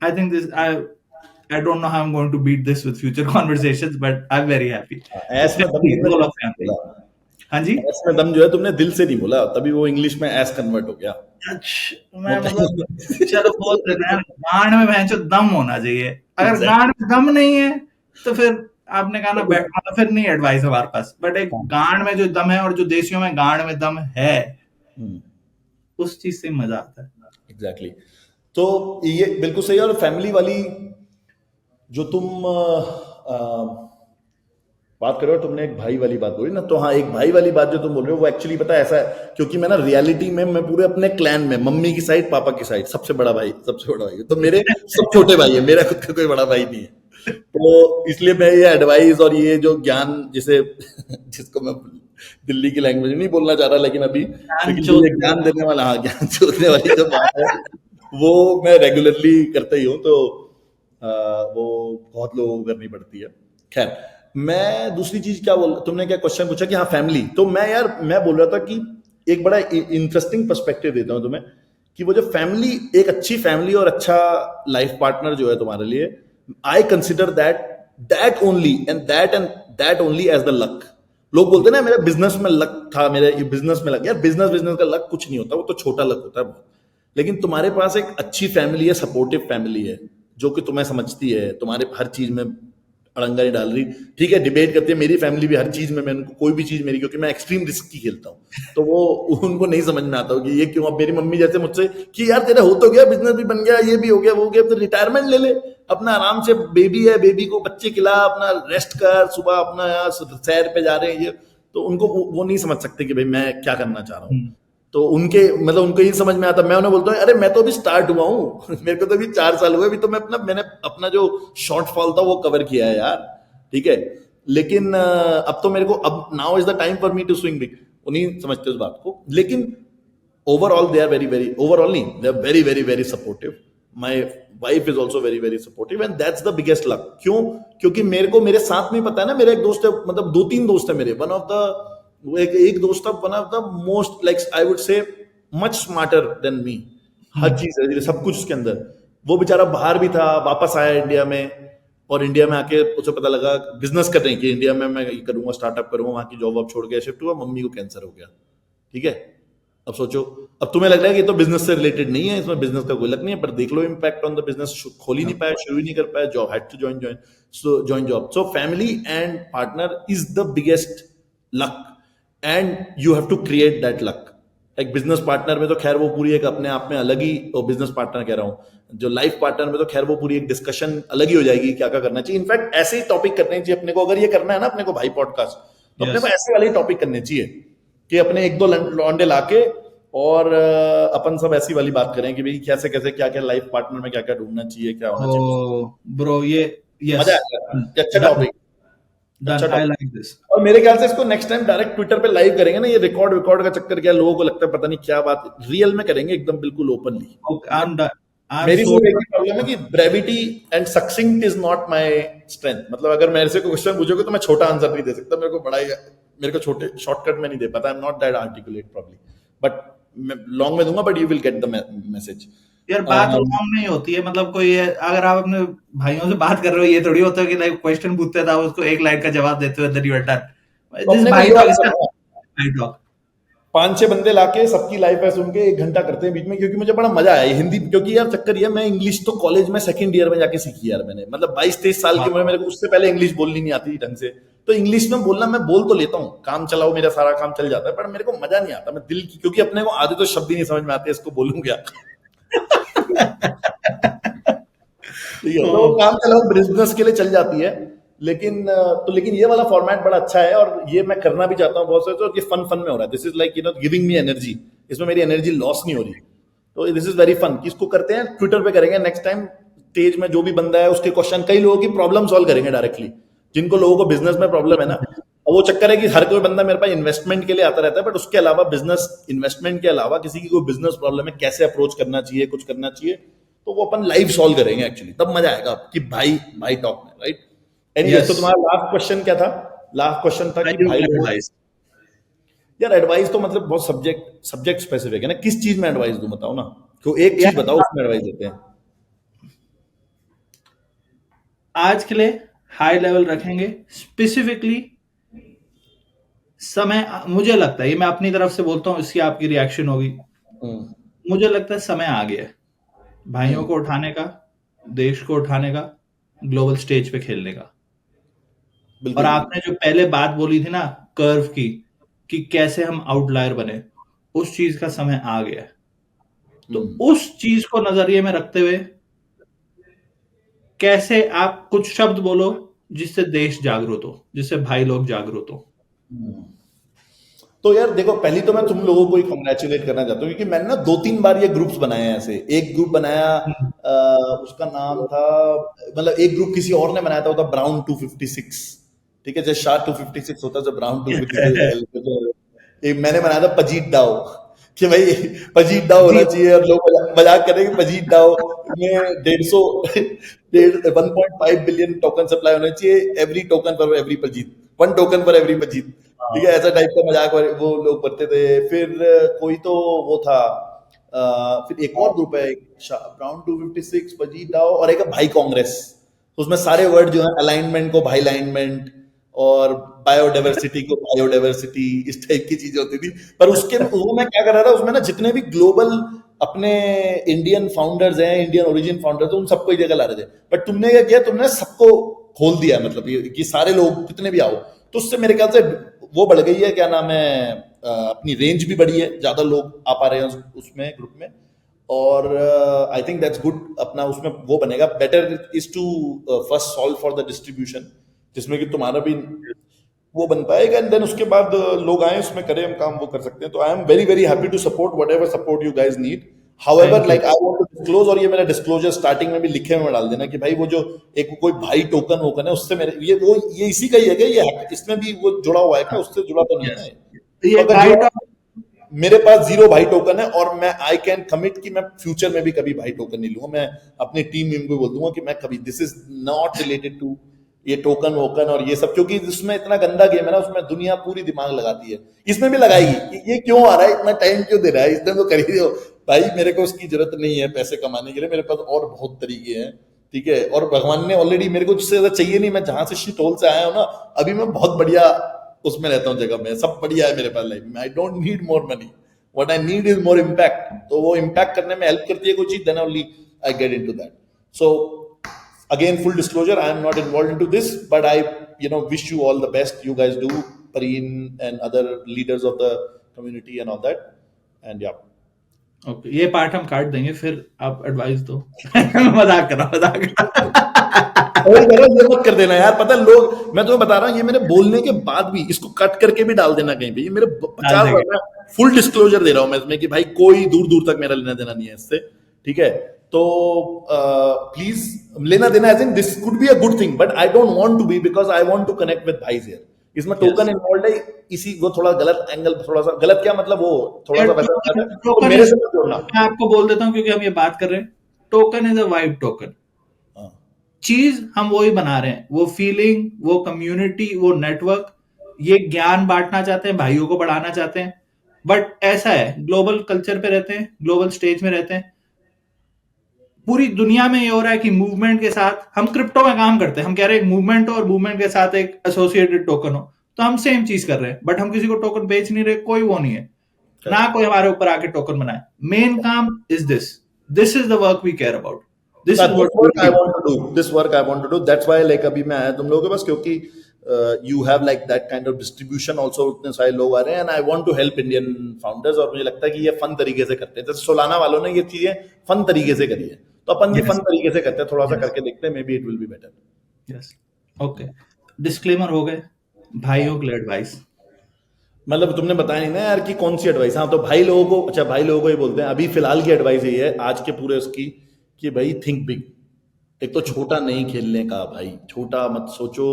A: I think this I don't know how I'm going to beat this with future conversations, but I'm very happy.
B: ऐस में दम तुमने
A: Role
B: दिल
A: of
B: से नहीं
A: family.
B: बोला।
A: हाँ जी।
B: ऐस में दम जो है तुमने दिल से नहीं बोला, तभी वो इंग्लिश में ऐस कन्वर्ट हो गया।
A: मैं मतलब चलो बोल देते हैं, गांड में भैंसो दम होना चाहिए। अगर गांड में दम नहीं है तो फिर आपने कहा ना बैठ, मतलब फिर नहीं एडवाइस हमारे पास। बट एक गांड में जो दम है और जो देसियों में गांड में दम है, उस चीज से मजा आता है।
B: एग्जैक्टली। तो ये बिल्कुल सही है। और फैमिली वाली जो तुम बात कर रहे हो, तुमने एक भाई वाली बात बोली ना, तो हाँ एक भाई वाली बात जो तुम बोल रहे हो वो एक्चुअली पता है ऐसा है, क्योंकि मैं ना रियलिटी में मैं पूरे अपने क्लैन में मम्मी की साइड पापा की साइड सबसे बड़ा भाई तो मेरे सब छोटे भाई है, मेरा खुद का कोई बड़ा भाई नहीं है। तो इसलिए मैं ये एडवाइस और ये जो ज्ञान जिसे जिसको मैं दिल्ली की लैंग्वेज नहीं बोलना चाह रहा, लेकिन अभी ये ज्ञान देने वाला, हाँ ज्ञान चोदने वाली जो बात है वो मैं रेगुलरली करता ही हूँ। तो वो बहुत लोगों को करनी पड़ती है। खैर मैं दूसरी चीज क्या बोल, तुमने क्या क्वेश्चन पूछा कि हाँ फैमिली, तो मैं बोल रहा था कि एक बड़ा इंटरेस्टिंग पर्सपेक्टिव देता हूँ तुम्हें कि वो जो फैमिली, एक अच्छी फैमिली और अच्छा लाइफ पार्टनर जो है तुम्हारे लिए, I consider that only and that only as the luck. लोग बोलते हैं ना मेरा बिजनेस में लक था, मेरे बिजनेस में लक, यार बिजनेस का लक कुछ नहीं होता, वो तो छोटा लक होता है बहुत। लेकिन तुम्हारे पास एक अच्छी फैमिली है, सपोर्टिव फैमिली है, जो कि तुम्हें समझती है, तुम्हारे हर चीज में अड़ंगा नहीं डाल रही। ठीक है डिबेट करती है, मेरी फैमिली भी हर चीज में, मैं उनको कोई भी चीज मेरी, क्योंकि मैं एक्सट्रीम रिस्क की खेलता हूँ, तो वो उनको नहीं समझ में आता हो कि ये क्यों। अब मेरी मम्मी जैसे मुझसे कि यार तेरा हो तो गया, बिजनेस भी बन गया, ये भी हो गया, वो हो गया, तो रिटायरमेंट ले ले अपना, आराम से बेबी है, बेबी को बच्चे खिला, अपना रेस्ट कर, सुबह अपना यार सैर पे जा रहे हैं ये, तो उनको वो नहीं समझ सकते कि भाई मैं क्या करना चाह रहा हूँ। तो उनको ही समझ में आता। मैं उन्हें बोलता हूँ अरे मैं तो अभी स्टार्ट हुआ हूँ मेरे को तो अभी 4 साल हुए, अभी तो मैंने अपना जो शॉर्टफॉल था वो कवर किया है यार, ठीक है। लेकिन अब तो मेरे को, अब now is the time for me to swing big. उन्हीं समझते उस बात को। लेकिन overall they are very overall नहीं, they are very very supportive. My wife is also very very supportive and that's the biggest luck. क्यों? क्योंकि मेरे साथ में पता है ना, मेरा एक दोस्त है, मतलब 2-3 दोस्त है मेरे, एक दोस्त था, one of the most like I would say much smarter than me, हर चीज है, सब कुछ उसके अंदर। वो बेचारा बाहर भी था, वापस आया इंडिया में, और इंडिया में आके उसे पता लगा बिजनेस करने की, इंडिया में मैं करूंगा, स्टार्टअप करूंगा, वहां की जॉब अब छोड़ के शिफ्ट हुआ, मम्मी को कैंसर हो गया, ठीक है। अब सोचो, अब तुम्हें लग रहा है कि तो बिजनेस से रिलेटेड नहीं है, इसमें बिजनेस का कोई लक नहीं है, पर देख लो इम्पैक्ट ऑन द बिजनेस, खोल ही नहीं पाया, शुरू ही नहीं कर पाया, job had to join job. So family and partner is the biggest luck and you have to create that luck. एक बिजनेस पार्टनर में तो खैर वो पूरी एक अपने आप में अलग ही, और बिजनेस पार्टनर कह रहा हूं, जो लाइफ पार्टनर में तो खैर वो पूरी एक डिस्कशन अलग ही हो जाएगी, क्या क्या करना चाहिए। इनफैक्ट ऐसे ही टॉपिक करने चाहिए अपने को, अगर ये करना है ना अपने को भाई पॉडकास्ट, तो अपने को ऐसे वाले टॉपिक करने चाहिए कि अपने 1-2 लौंडे लाके और अपन सब ऐसी वाली बात करें कि भाई कैसे कैसे क्या क्या लाइफ पार्टनर में क्या क्या ढूंढना चाहिए, क्या होना चाहिए,
A: ओ ब्रो, ये यस,
B: मजा आएगा, ये अच्छा
A: डन,
B: टॉपिक,
A: डन,
B: अच्छा
A: आई
B: टॉपिक।
A: Like this.
B: और मेरे ख्याल से इसको नेक्स्ट टाइम डायरेक्ट ट्विटर पे लाइव करेंगे ना, ये रिकॉर्ड रिकॉर्ड का चक्कर क्या, लोगों को लगता है पता नहीं क्या बात, रियल में करेंगे एकदम बिल्कुल openly.
A: Okay, I am done, I am
B: मेरी
A: सो
B: वो एक ही प्रॉब्लम है कि brevity and succinct is not my strength, मतलब अगर मेरे से कोई क्वेश्चन पूछोगे तो मैं छोटा आंसर नहीं दे सकता, मेरे को बड़ा ही, मेरे को छोटे शॉर्टकट में नहीं दे पाता, I am not that articulate probably, but मैं लॉन्ग में दूंगा, but you will get the message.
A: यार बात लॉन्ग नहीं होती है, मतलब कोई अगर आप अपने भाइयों से बात कर रहे हो, ये थोड़ी होता है कि लाइक क्वेश्चन पूछते था उसको एक लाइन का जवाब देते हुए देन यू आर डन।
B: तो
A: दिस
B: अपने को
A: भाई
B: ये
A: टॉक
B: वाला
A: इज
B: करना है,
A: भाई टॉक।
B: 5-6 बंदे लाके सबकी लाइफ है सुन के 1 घंटा करते हैं बीच में, क्योंकि मुझे बड़ा मजा आया ये हिंदी, क्योंकि यार चक्कर ये, मैं इंग्लिश तो कॉलेज में सेकंड ईयर में जाके सीखी यार मैंने, मतलब 22-23 साल की उम्र में, मेरे को उससे पहले इंग्लिश बोलनी नहीं आती ढंग से, तो इंग्लिश में बोलना मैं बोल तो लेता हूँ, काम चलाओ मेरा सारा काम चल जाता है, पर मेरे को मजा नहीं आता, मैं दिल की, क्योंकि अपने को आधे तो शब्द ही नहीं समझ में आते, इसको बोलूं क्या। ठीक है, तो वो काम चलाओ बिजनेस के लिए चल जाती है, लेकिन तो लेकिन ये वाला फॉर्मेट बड़ा अच्छा है, और ये मैं करना भी चाहता हूँ बहुत से, तो ये फन फन में हो रहा है, this is like giving me energy, इसमें मेरी एनर्जी लॉस नहीं हो रही, तो दिस इज वेरी फन। इसको करते हैं ट्विटर पे करेंगे नेक्स्ट टाइम, स्टेज में जो भी बंदा है उसके क्वेश्चन, कई लोगों की प्रॉब्लम सॉल्व करेंगे डायरेक्टली, जिनको लोगों को बिजनेस में प्रॉब्लम है ना, और वो चक्कर है कि हर कोई बंदा मेरे पास इन्वेस्टमेंट के लिए आता रहता है, बट उसके अलावा बिजनेस इन्वेस्टमेंट के अलावा किसी की कोई बिजनेस प्रॉब्लम है, कैसे अप्रोच करना चाहिए, कुछ करना चाहिए, तो वो अपन लाइव सॉल्व करेंगे एक्चुअली, तब मजा आएगा कि भाई भाई टॉक में, राइट। एनीवे, तो
A: यस,
B: तुम्हारा लास्ट क्वेश्चन क्या था? लास्ट क्वेश्चन था
A: आई
B: कि
A: डू
B: भाई लोग,
A: एडवाइस।
B: यार एडवाइस तो मतलब बहुत सब्जेक्ट सब्जेक्ट स्पेसिफिक है ना, किस चीज में एडवाइस दूं बताओ ना, तो एक चीज बताओ
A: यार
B: उसमें एडवाइस देते हैं।
A: आज के लिए हाई लेवल रखेंगे, स्पेसिफिकली समय, मुझे लगता है, ये मैं अपनी तरफ से बोलता हूँ, इसकी आपकी रिएक्शन होगी,
B: हम्म,
A: मुझे लगता है समय आ गया है भाइयों
B: हम्म,
A: को उठाने का, देश को उठाने का, ग्लोबल स्टेज पे खेलने का। और
B: बिल्कुल बिल्कुल।
A: आपने जो पहले बात बोली थी ना, कर्व की, कि कैसे हम आउटलायर बने, उस चीज का समय आ गया है। तो
B: हम्म,
A: उस चीज को नजरिए में रखते हुए कैसे आप कुछ शब्द बोलो जिससे देश जागरूक हो, जिससे भाई लोग जागरूक हो।
B: हम्म। तो यार देखो, पहली तो मैं तुम लोगों को ही कॉन्ग्रेचुलेट करना चाहता हूँ, क्योंकि मैंने ना 2-3 बार ये ग्रुप्स बनाए हैं ऐसे, एक ग्रुप बनाया,
A: हम्म।
B: उसका नाम था, मतलब एक ग्रुप किसी और ने बनाया था, वो था ब्राउन 256, ठीक है, जैसे शाह 256 होता है, जो ब्राउन 256, एक मैंने बनाया था पजीत डाओ, कि भाई पजीत डाओ होना
A: जी,
B: चाहिए, और लोग मजाक करेंगे पजीत डाओ में 1.5 बिलियन टोकन सप्लाई होना चाहिए, every token for every Pajeet, 1 token for every Pajeet, ठीक है, ऐसा टाइप का मजाक वो लोग करते थे। फिर कोई तो वो था, फिर एक और ग्रुप है, ब्राउन 256, पजीत डाओ, और एक है भाई कांग्रेस, तो उसमें सारे वर्ड जो है, अलाइनमेंट को भाई अलाइनमेंट, और बायोडाइवर्सिटी को बायोडाइवर्सिटी, इस टाइप की चीजें होती थी। पर उसके वो मैं क्या कर रहा था उसमें ना, जितने भी ग्लोबल अपने इंडियन फाउंडर्स हैं, इंडियन ओरिजिन फाउंडर्स, उन सबको एक जगह ला रहे थे, बट तुमने क्या किया, तुमने सबको खोल दिया, मतलब ये कि सारे लोग कितने भी आओ, तो उससे मेरे ख्याल से वो बढ़ गई है, क्या नाम है, अपनी रेंज भी बढ़ी है, ज्यादा लोग आ पा रहे हैं उसमें ग्रुप में, और आई थिंक दैट्स गुड, अपना उसमें वो बनेगा, better is to first solve for the distribution, जिसमें कि तुम्हारा भी वो बन पाएगा, एंड देन उसके बाद लोग आए उसमें करें हम काम, वो कर सकते हैं, तो I am very very happy to support whatever support you guys need. However
A: thank you.
B: Like I want to disclose, और ये मेरा डिस्क्लोजर स्टार्टिंग में भी लिखे में डाल देना कि भाई वो जो एक कोई भाई टोकन वोकन है, उससे मेरे ये इसी का ही है क्या, ये इसमें भी वो जुड़ा हुआ है क्या, उससे जुड़ा तो नहीं है
A: यस,
B: ना,
A: ये
B: तो अगर
A: भाई
B: जुड़ा,
A: टॉक।
B: मेरे पास 0 भाई टोकन है, और मैं आई कैन कमिट कि मैं फ्यूचर में भी कभी भाई टोकन नहीं लूंगा, मैं अपनी टीम को बोल दूंगा कि मैं कभी, this is not related to ये टोकन वोकन और ये सब, क्योंकि इसमें इतना गंदा गेम है ना, उसमें दुनिया पूरी दिमाग लगाती है, इसमें भी लगाएगी कि ये क्यों आ रहा है, इतना टाइम क्यों दे रहा है, इसने तो कर ही दो भाई, मेरे को उसकी जरूरत नहीं है पैसे कमाने के लिए, मेरे पास और बहुत तरीके हैं, ठीक है, और भगवान ने ऑलरेडी मेरे को जिससे ज्यादा चाहिए नहीं, मैं जहां से शिट होल से आया हूं ना, अभी मैं बहुत बढ़िया उसमें रहता हूँ, जगह में सब बढ़िया है मेरे पास लाइफ में, I don't need more money, what I need is more impact, तो वो इम्पैक्ट करने में हेल्प करती है कोई चीज, then only I get into that. So again, full disclosure, I am not involved into this, but I wish you all the best, you guys do, Pareen and other leaders of the community and all that, and yeah,
A: okay, ये part हम काट देंगे, फिर आप advice दो। मजाक कर रहा हूँ, मजाक कर रहा
B: वही
A: हूँ।
B: कह रहा हूं, ये मत कर देना यार, पता है लोग, मैं तुम्हें बता रहा हूँ, ये मेरे बोलने के बाद भी इसको कट करके भी डाल देना कहीं पे, ये मेरे
A: डाल
B: 50
A: देंगे।
B: मैं फुल डिस्क्लोजर दे रहा हूँ मैं इसमें कि भाई कोई दूर दूर तक मेरा लेना देना नहीं है इससे, ठीक है? तो प्लीज लेना देना as in this could be a good thing, but I don't want to be, because I want to connect with भाईज हियर। इसमें
A: यस।
B: टोकन इन्वॉल्व है, इसी वो थोड़ा गलत एंगल, थोड़ा सा गलत क्या मतलब, वो थोड़ा सा वैसा
A: टोकन,
B: है, तो
A: टोकन
B: मेरे
A: इज,
B: से मत जोड़ना।
A: मैं आपको बोल देता हूँ क्योंकि हम ये बात कर रहे हैं। Token is a vibe token.
B: हाँ,
A: चीज हम वही बना रहे हैं, वो फीलिंग, वो कम्युनिटी, वो नेटवर्क, ये ज्ञान बांटना चाहते हैं, भाइयों को बढ़ाना चाहते हैं। बट ऐसा है, ग्लोबल कल्चर पे रहते हैं, ग्लोबल स्टेज में रहते हैं, पूरी दुनिया में ये हो रहा है कि मूवमेंट के साथ हम क्रिप्टो में काम करते हैं, हम कह रहे हैं मूवमेंट हो और मूवमेंट के साथ एक एसोसिएटेड टोकन हो, तो हम सेम चीज कर रहे हैं, बट हम किसी को टोकन बेच नहीं रहे, कोई वो नहीं है, ना
B: करेक्ट।
A: कोई हमारे ऊपर आके टोकन बनाए। मेन काम is this is the work we care about, this is
B: this
A: what
B: work
A: we
B: I
A: do.
B: Want to do, this work I want to do, that's why like अभी मैं आया तुम लोगों के पास, क्योंकि you have like that kind of distribution also, इतने सारे लोग आ रहे हैं, and I want to help Indian founders, और मुझे लगता है कि ये फन तरीके से करते हैं, जैसे सोलाना वालों ने ये चीजें फन तरीके से करी है, तो अपन भी
A: यस,
B: फन तरीके से करते हैं, थोड़ा सा
A: यस,
B: करके देखते हैं, may be it will be better.
A: Yes. Okay, disclaimer हो गए, भाइयों के लिए एडवाइस।
B: मतलब तुमने बताया नहीं ना यार कि कौन सी एडवाइस, हाँ तो भाई लोगों को, अच्छा भाई लोगों को ही बोलते हैं, अभी फिलहाल की एडवाइस यही है आज के पूरे उसकी, कि भाई थिंक बिग। एक तो छोटा नहीं खेलने का भाई, छोटा मत सोचो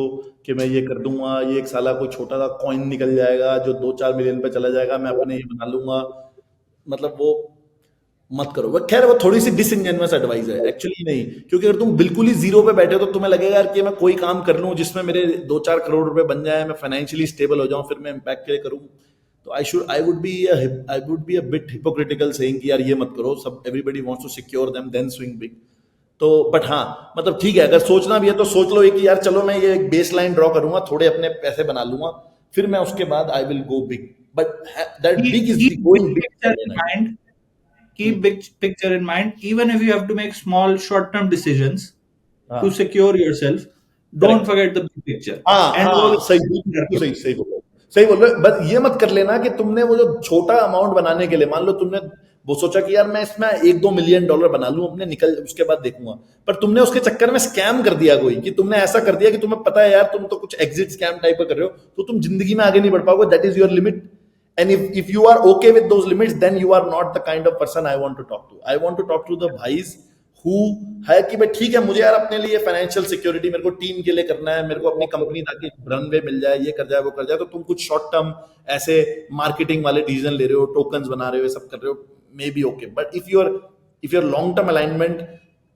B: कि मैं ये कर दूंगा, ये एक साला कोई छोटा सा कॉइन निकल जाएगा जो 2-4 मिलियन पे चला जाएगा, मैं अपने ये बना लूंगा, मतलब वो मत करो। वो खैर वो थोड़ी सी डिसइंजेनियस एडवाइस है एक्चुअली, नहीं, क्योंकि अगर तुम बिल्कुल ही जीरो पे बैठे हो तो तुम्हें लगेगा यार कि मैं कोई काम कर लूं जिसमें मेरे 2-4 करोड़ रुपए बन जाए, मैं फाइनेंशियली स्टेबल हो जाऊं, फिर मैं इम्पैक्ट के लिए करूं, तो I would be a bit hypocritical saying कि यार ये मत करो, सब everybody wants to secure them then swing big. तो बट हाँ, मतलब ठीक है, अगर सोचना भी है तो सोच लो कि यार चलो मैं ये एक बेस लाइन ड्रॉ करूंगा, थोड़े अपने पैसे बना लूंगा, फिर मैं उसके बाद I will go big, but that big is
A: Keep big
B: going big
A: picture
B: कर
A: in
B: लेना।
A: mind. Keep
B: hmm,
A: big picture in mind. Even if you have to make small short-term decisions to
B: हाँ,
A: secure yourself, don't
B: correct.
A: forget the big picture.
B: हाँ
A: And वो
B: हाँ, सही, बिल्कुल
A: करके,
B: सही, सही बोल रहे हो, सही बोल रहे हो, बस ये मत कर लेना कि तुमने वो जो छोटा अमाउंट बनाने के लिए, मान लो तुमने वो सोचा कि यार मैं इसमें 1-2 मिलियन डॉलर बना लूं अपने, निकल उसके बाद देखूंगा, पर तुमने उसके चक्कर में स्कैम कर दिया कोई, कि तुमने ऐसा कर दिया कि तुम्हें पता है यार तुम तो कुछ एग्जिट स्कैम टाइप का कर रहे हो, तो तुम जिंदगी में आगे नहीं बढ़ पाओगे, that is your limit. And if you are okay with those limits, then you are not the kind of person I want to talk to. I want to talk to the भाईज who है कि भाई ठीक है, मुझे यार अपने लिए फाइनेंशियल सिक्योरिटी मेरे को टीम के लिए करना है, मेरे को अपनी कंपनी ताकि रनवे मिल जाए, ये कर जाए वो कर जाए, तो तुम कुछ शॉर्ट टर्म ऐसे मार्केटिंग वाले डिसीजन ले रहे हो, टोकन्स बना रहे हो, ये सब कर रहे हो, maybe okay, but if your long term alignment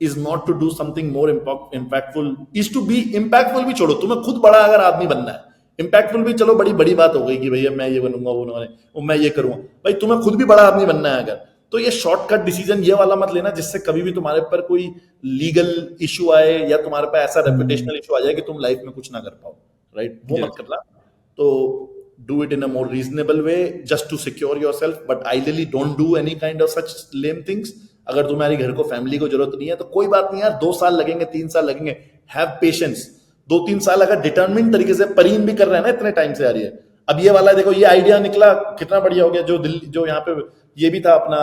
B: is not to do something more impactful, is to be impactful भी छोड़ो, तुम्हें खुद बड़ा अगर आदमी बनना है, इम्पैक्टफुल भी चलो बड़ी बड़ी बात हो गई कि भैया मैं ये बनूंगा वो मैं ये करूंगा, भाई तुम्हें खुद भी बड़ा आदमी बनना है अगर, तो ये शॉर्टकट डिसीजन ये वाला मत लेना जिससे कभी भी तुम्हारे पर कोई लीगल इशू आए या तुम्हारे पर ऐसा रेपुटेशनल इशू आ जाए कि तुम लाइफ में कुछ ना कर पाओ, राइट? वो मत
A: yes,
B: करना। तो do it in a more reasonable way just to secure yourself, but ideally don't do any kind of such lame things. अगर तुम्हारी घर को फैमिली को जरूरत नहीं है तो कोई बात नहीं यार, 2 साल लगेंगे, 3 साल लगेंगे, हैव पेशेंस। 2-3 साल अगर डिटर्मिन तरीके से परीन भी कर रहे हैं ना इतने टाइम से आ रही है, अब ये वाला देखो, ये आइडिया निकला कितना बढ़िया हो गया, जो दिल्ली जो यहाँ पे ये भी था अपना,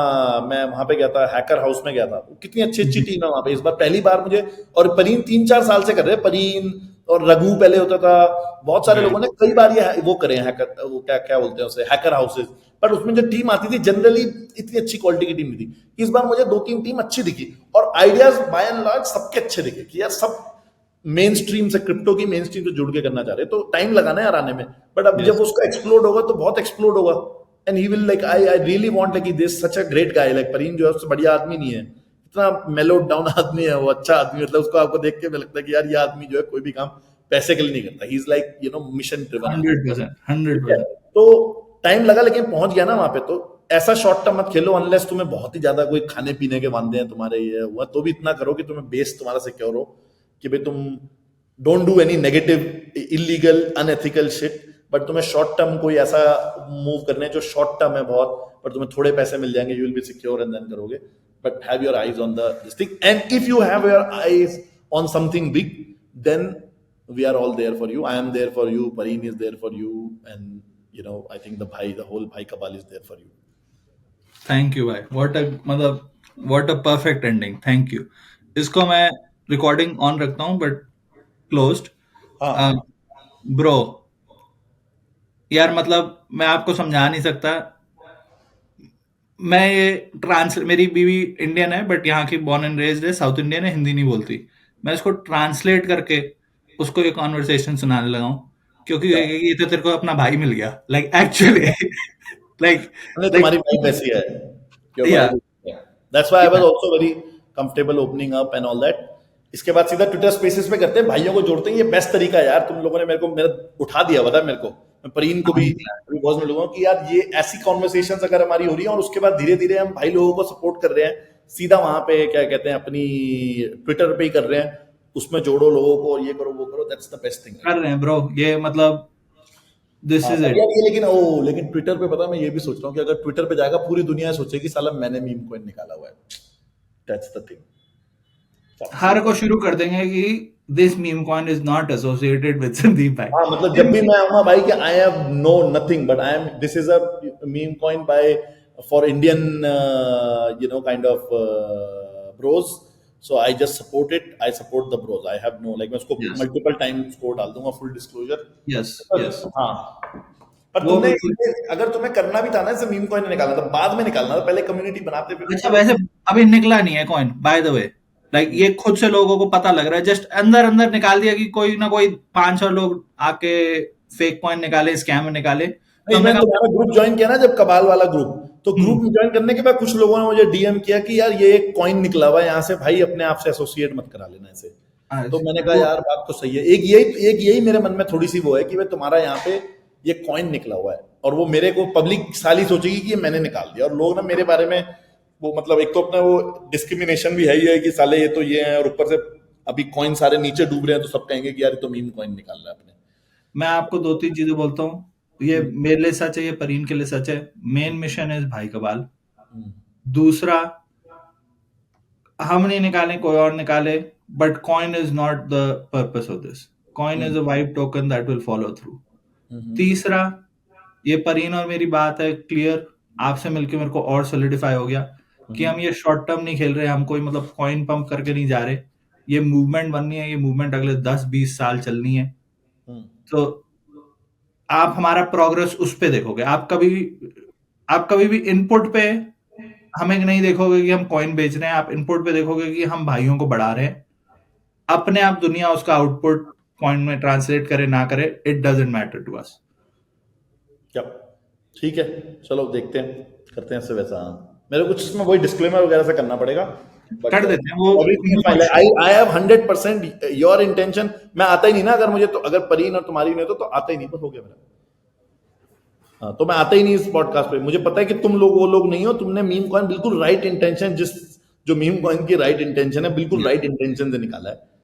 B: मैं वहां पे गया था, हैकर हाउस में गया था, कितनी अच्छी अच्छी टीम है वहां पे, इस बार पहली बार मुझे, और परीन 3-4 साल से कर रहे हैं, परीन और रघु पहले होता था, बहुत सारे लोगों
A: right.
B: ने कई बार ये वो करे हैं, हैकर वो क्या क्या बोलते हैं उसे, हैकर हाउसेज, पर उसमें जो टीम आती थी जनरली इतनी अच्छी क्वालिटी की टीम नहीं थी। इस बार मुझे 2-3 टीम अच्छी दिखी, और आइडियाज बाय एंड लार्ज सबके अच्छे दिखे कि यार सब मेन स्ट्रीम से, क्रिप्टो की मेन स्ट्रीम से जुड़ के करना चाह रहे, तो टाइम लगाना है यार आने में, बट अब जब
A: Yes.
B: उसका एक्सप्लोड होगा तो बहुत एक्सप्लोड होगा, and he will like, I really want like this such a great guy, like परीन जो है उससे बढ़िया आदमी नहीं है, इतना मेलो डाउन आदमी है वो, अच्छा आदमी, मतलब उसको आपको देख के मुझे लगता है कि यार ये आदमी जो है कोई भी काम पैसे के लिए नहीं करता, ही इज लाइक मिशन ड्रिवन आदमी।
A: 100%,
B: ठीक है,
A: 100%.
B: तो टाइम लगा लेकिन पहुंच गया ना वहां पे, तो ऐसा शॉर्ट टर्म मत खेलो, अनलेस तुम्हें बहुत ही ज्यादा कोई खाने पीने के वांदे हैं तुम्हारे, ये हुआ तो भी इतना करो कि तुम्हें बेस तुम्हारा सिक्योर हो, कि भाई तुम don't do any negative illegal unethical shit, but तुम्हें शॉर्ट टर्म कोई ऐसा मूव करने हैं जो शॉर्ट टर्म है बहुत, पर तुम्हें थोड़े पैसे मिल जाएंगे, you will be secure and then करोगे, but have your eyes on the this thing, and if you have your eyes on something big, then we are all there for you. I am there for you. Pareen is there for you, and I think the whole Bhai Kabal is there for you.
A: Thank you भाई, what a मतलब what a perfect ending, thank you. इसको मैं recording on रखता हूँ but closed.
B: हाँ
A: bro, यार मतलब मैं आपको समझा नहीं सकता। मैं ये ट्रांस मेरी बीवी इंडियन है बट यहाँ की बॉर्न एंड रेज्ड है, साउथ इंडियन है, हिंदी नहीं बोलती। मैं इसको ट्रांसलेट करके उसको ये कॉन्वर्सेशन सुनाने लगा हूँ, क्योंकि
B: क्या
A: ये तो तेरे को अपना भाई मिल गया, लाइक एक्चुअली। लाइक
B: नहीं,
A: लाइक
B: तुम्हारी वाइब वैसी है, योर
A: या
B: vibe, that's why I was also very comfortable opening up and all that. इसके बाद सीधा ट्विटर स्पेसेस पे करते हैं, भाइयों को जोड़ते हैं, ये बेस्ट तरीका है यार। तुम लोगों ने मेरा उठा दिया, पता है मेरे को। मैं परवीन को भी अभी बहुत में लूंगा कि यार ये ऐसी कॉन्वर्सेशंस अगर हमारी हो रही है और उसके बाद धीरे धीरे हम भाई लोगों को सपोर्ट कर रहे हैं, सीधा वहां पे क्या कहते हैं अपनी ट्विटर पे ही कर रहे हैं, उसमें जोड़ो लोगों को और ये करो वो करो, दैट्स द बेस्ट थिंग।
A: कर रहे हैं ब्रो, ये मतलब दिस
B: हाँ
A: इज
B: पर
A: इट।
B: यार ये लेकिन ट्विटर पे पता है मैं ये भी सोच रहा हूँ कि अगर ट्विटर पे जाएगा पूरी दुनिया सोचेगी साला मैंने मीम कॉइन निकाला हुआ है। That's the thing.
A: हर को शुरू कर देंगे कि this meme coin is not associated with Sandeep भाई।
B: हाँ मतलब जब भी मैं आऊंगा भाई कि I have no nothing but I am this is a meme coin by for Indian kind of bros, so I just support it, I support the bros, I have no like मैं उसको
A: yes,
B: multiple time उसको डाल दूंगा full disclosure.
A: Yes, yes.
B: हाँ पर
A: वो
B: तुमने
A: बिल्कुल।
B: अगर तुम्हें करना भी था ना इसे मीम कॉइन निकालना था बाद में निकालना था, पहले कम्युनिटी बनाते फिर
A: अच्छा,
B: ऊपर।
A: वैसे अभी निकला नहीं है coin, by the way. Like ये खुद से लोगों को पता लग रहा है, जस्ट अंदर अंदर निकाल दिया कि कोई ना कोई 500 लोग आके फेक कॉइन निकाले, स्कैम निकाले, तो
B: नहीं
A: हमने
B: मैंने तुम्हारा
A: कहा
B: ग्रुप ज्वाइन किया ना जब कबाल वाला ग्रुप, तो ग्रुप
A: हम्म।
B: ज्वाइन करने के बाद कुछ लोगों ने मुझे डीएम किया कि यार ये एक कॉइन निकला हुआ है यहाँ से, भाई अपने आप से एसोसिएट मत करा लेना इसे। तो मैंने कहा
A: वो
B: यार बात तो सही है, एक यही मेरे मन में थोड़ी सी वो है कि भाई तुम्हारा यहाँ पे ये कॉइन निकला हुआ है और वो मेरे को पब्लिक साली सोचेगी कि ये मैंने निकाल दिया, और लोग ना मेरे बारे में वो मतलब एक तो अपना वो डिस्क्रिमिनेशन भी है ही है कि साले ये तो ये है, और ऊपर से अभी कॉइन सारे नीचे डूब रहे हैं तो सब कहेंगे कि यार ये तो मीम कॉइन निकाल रहा है अपने।
A: मैं आपको 2-3 चीजें बोलता हूँ, ये मेरे लिए सच है, ये परीन के लिए सच है। मेन मिशन है भाई का बाल। दूसरा, हम नहीं निकालें, कोई और निकाले, but coin is not the purpose of this. Coin is a vibe token that will follow through. तीसरा, ये परीन और मेरी बात है क्लियर, आपसे मिलके मेरे को और सोलिडिफाई हो गया कि हम ये शॉर्ट टर्म नहीं खेल रहे, हम कोई मतलब कॉइन पंप करके नहीं जा रहे। ये मूवमेंट बननी है, ये मूवमेंट अगले 10-20 साल चलनी है। तो आप हमारा प्रोग्रेस उस पे देखोगे, आप कभी भी इनपुट पे हमें नहीं देखोगे कि हम कॉइन बेच रहे हैं, आप इनपुट पे देखोगे कि हम भाइयों को बढ़ा रहे हैं। अपने आप दुनिया उसका आउटपुट कॉइन में ट्रांसलेट करे ना करे, it doesn't matter to us.
B: क्या ठीक है, चलो देखते हैं करते हैं इससे वैसा। हाँ मेरे को कुछ इसमें वही डिस्क्लेमर वगैरह से करना पड़ेगा बट
A: कर देते हैं वो।
B: Everything is fine, I I have 100% your intention. मैं आता ही नहीं ना, अगर मुझे तो अगर परीन और तुम्हारी नहीं तो आता ही नहीं, बस हो गया मेरा। हाँ तो मैं आता ही नहीं इस पॉडकास्ट पे, मुझे पता है कि तुम लोग वो लोग नहीं हो, तुमने मीम कॉइन बिल्कुल राइट इंटेंशन, जिस जो मीम कॉइन की राइट इंटेंशन है बिल्कुल राइट इंटेंशन से निकाला है।